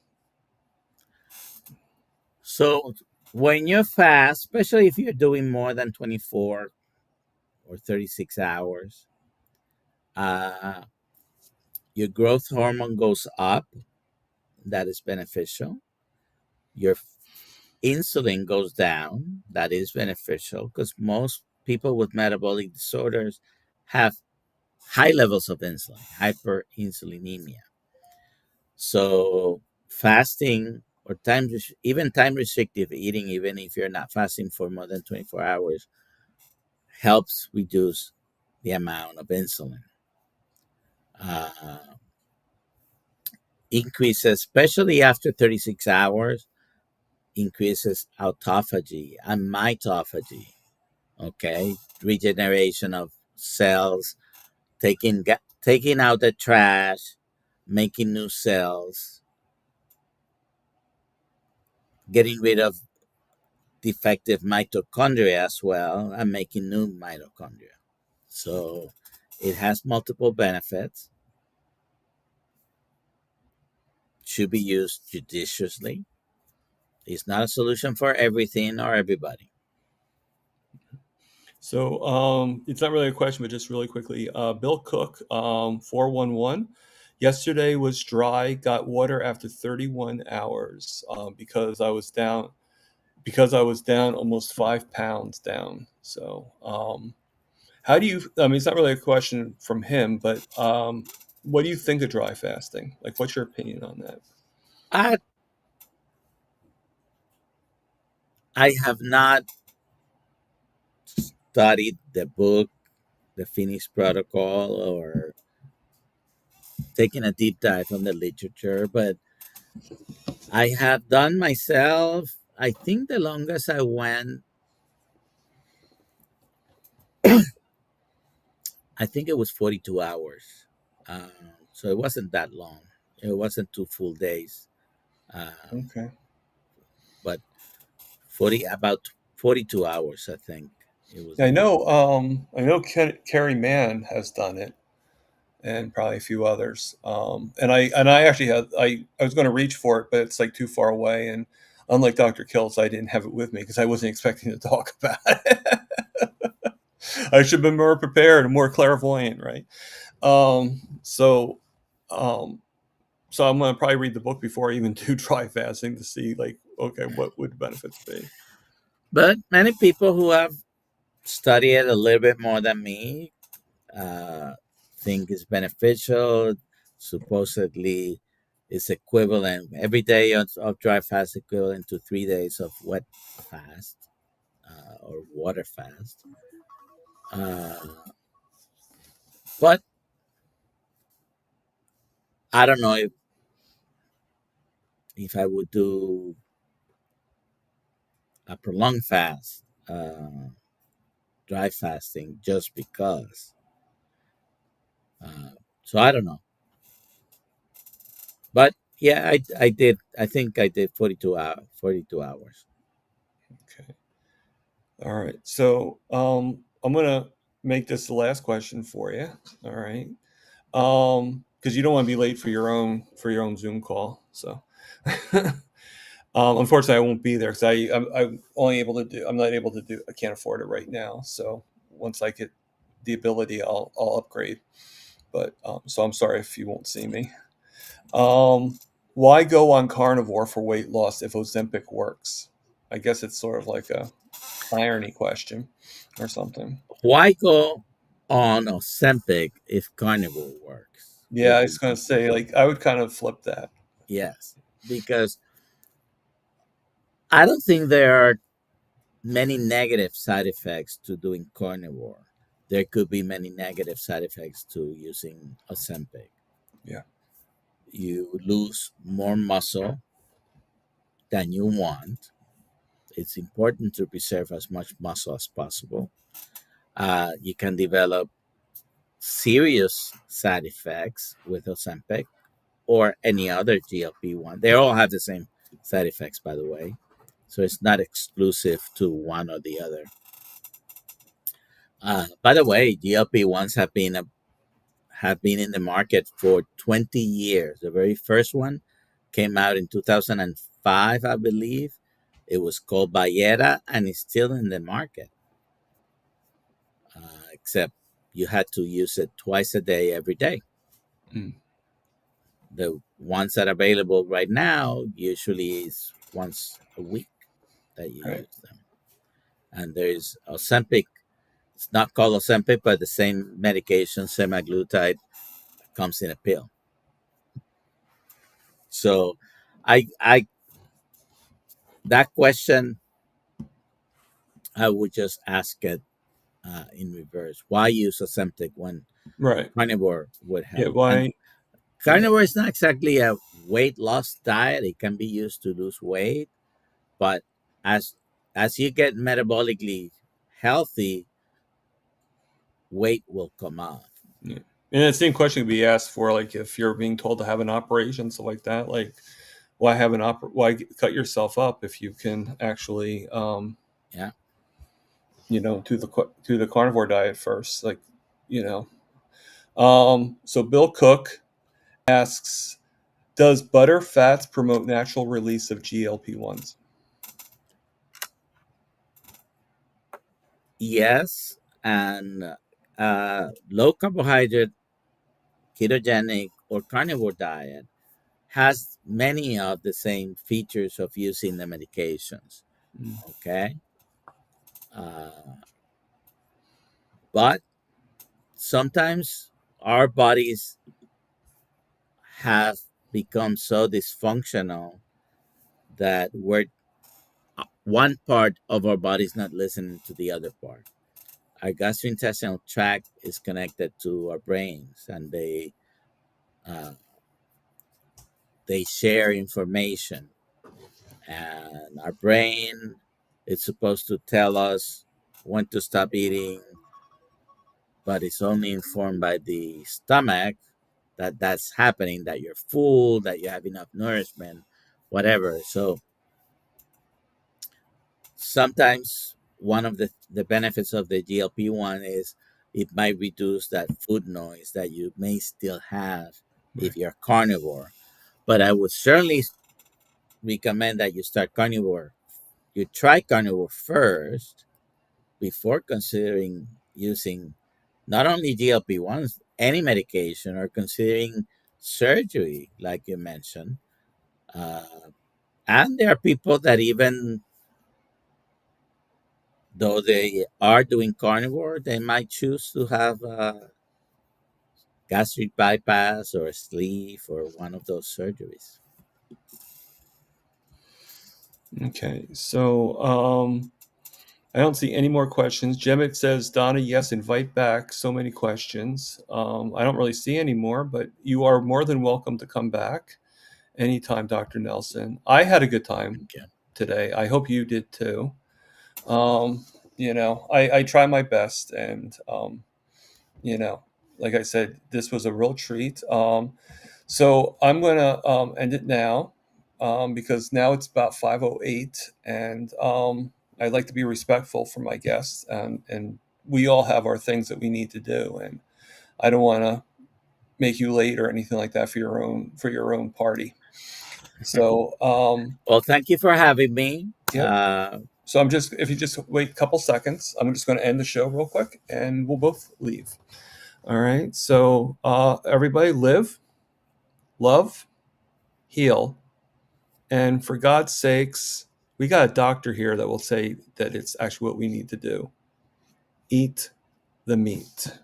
So when you fast, especially if you're doing more than 24 or 36 hours, uh, your growth hormone goes up. That is beneficial. Your insulin goes down. That is beneficial because most people with metabolic disorders have high levels of insulin, hyperinsulinemia. So fasting or even time restrictive eating, even if you're not fasting for more than 24 hours, helps reduce the amount of insulin. Uh, Increases, especially after 36 hours, increases autophagy and mitophagy. Okay, regeneration of cells, taking out the trash, making new cells, getting rid of defective mitochondria as well, and making new mitochondria. So it has multiple benefits. Should be used judiciously. It's not a solution for everything or everybody. So it's not really a question, but just really quickly, Bill Cook, 411. Yesterday was dry. Got water after 31 hours because I was down almost 5 pounds down. So how do you? I mean, it's not really a question from him, but what do you think of dry fasting? Like, what's your opinion on that? I I have not studied the book, the Phoenix Protocol, or taken a deep dive on the literature, but I have done myself. I think the longest I went, I think it was 42 hours. So it wasn't that long. It wasn't 2 full days, Okay. but about 42 hours, I think it was. Yeah, I know Carrie Mann has done it, and probably a few others. And I actually I was going to reach for it, but it's like too far away. And unlike Dr. Kills, I didn't have it with me because I wasn't expecting to talk about it. I should have been more prepared and more clairvoyant, right? Um, so, um, so I'm going to probably read the book before I even do dry fasting to see, like, okay, what would the benefits be? But many people who have studied it a little bit more than me uh, think it's beneficial. Supposedly, it's equivalent every day of dry fast equivalent to 3 days of wet fast or water fast. But I don't know if I would do a prolonged fast, dry fasting, just because. Uh, so I don't know. But yeah, I did. I think I did 42 hours. Okay. All right. So I'm gonna make this the last question for you. All right. Because you don't want to be late for your own Zoom call. So unfortunately, I won't be there because I'm only able to do. I'm not able to do. I can't afford it right now. So once I get the ability, I'll upgrade. But so I'm sorry if you won't see me. Why go on carnivore for weight loss if Ozempic works? I guess it's sort of like a irony question or something. Why go on Ozempic if carnivore works? Yeah, Would I be was gonna say, like, I would kind of flip that. yes, because I don't think there are many negative side effects to doing carnivore. There could be many negative side effects to using Ozempic. Yeah. You lose more muscle than you want. It's important to preserve as much muscle as possible. You can develop serious side effects with Ozempic or any other GLP-1. They all have the same side effects, by the way. So it's not exclusive to one or the other. By the way, GLP-1s have been in the market for 20 years. The very first one came out in 2005, I believe. It was called Bayera and it's still in the market, except you had to use it twice a day, every day. Mm, The ones that are available right now usually is once a week that you right. use them. And there's Ozempic. It's not called Ozempic, but the same medication, semaglutide, comes in a pill. So, I that question I would just ask it in reverse. Why use Ozempic when Right. carnivore would Yeah. help? And Why? Yeah. carnivore is not exactly a weight loss diet. It can be used to lose weight, but as as you get metabolically healthy, weight will come off. Yeah. And the same question could be asked for, like, if you're being told to have an operation, stuff like that. Like, why have an Why cut yourself up if you can actually, Yeah. do the carnivore diet first? Like, you know. So Bill Cook asks, does butter fats promote natural release of GLP-1s? Yes, and low carbohydrate, ketogenic, or carnivore diet has many of the same features of using the medications. Mm, Okay. Uh, but sometimes our bodies have become so dysfunctional that one part of our body is not listening to the other part. Our gastrointestinal tract is connected to our brains, and uh, they share information. And our brain is supposed to tell us when to stop eating, but it's only informed by the stomach that that's happening, that you're full, that you have enough nourishment, whatever. So sometimes one of the benefits of the GLP-1 is it might reduce that food noise that you may still have right. if you're carnivore. But I would certainly recommend that you start carnivore. You try carnivore first before considering using not only GLP-1s, any medication, or considering surgery, like you mentioned. Uh, and there are people that, even though they are doing carnivore, they might choose to have a gastric bypass or a sleeve or one of those surgeries. Okay. So, I don't see any more questions. Jemik says, Donna, yes, invite back. So many questions. I don't really see any more, but you are more than welcome to come back anytime, Dr. Nelson. I had a good time today. I hope you did too. I try my best, and like I said, this was a real treat. So I'm going to end it now because now it's about 5:08, and I'd like to be respectful for my guests, and we all have our things that we need to do, and I don't want to make you late or anything like that for your own party. So well, thank you for having me. Yeah. So if you just wait a couple seconds, I'm just going to end the show real quick, and we'll both leave. All right. So everybody, live, love, heal, and for God's sakes, we got a doctor here that will say that it's actually what we need to do. Eat the meat.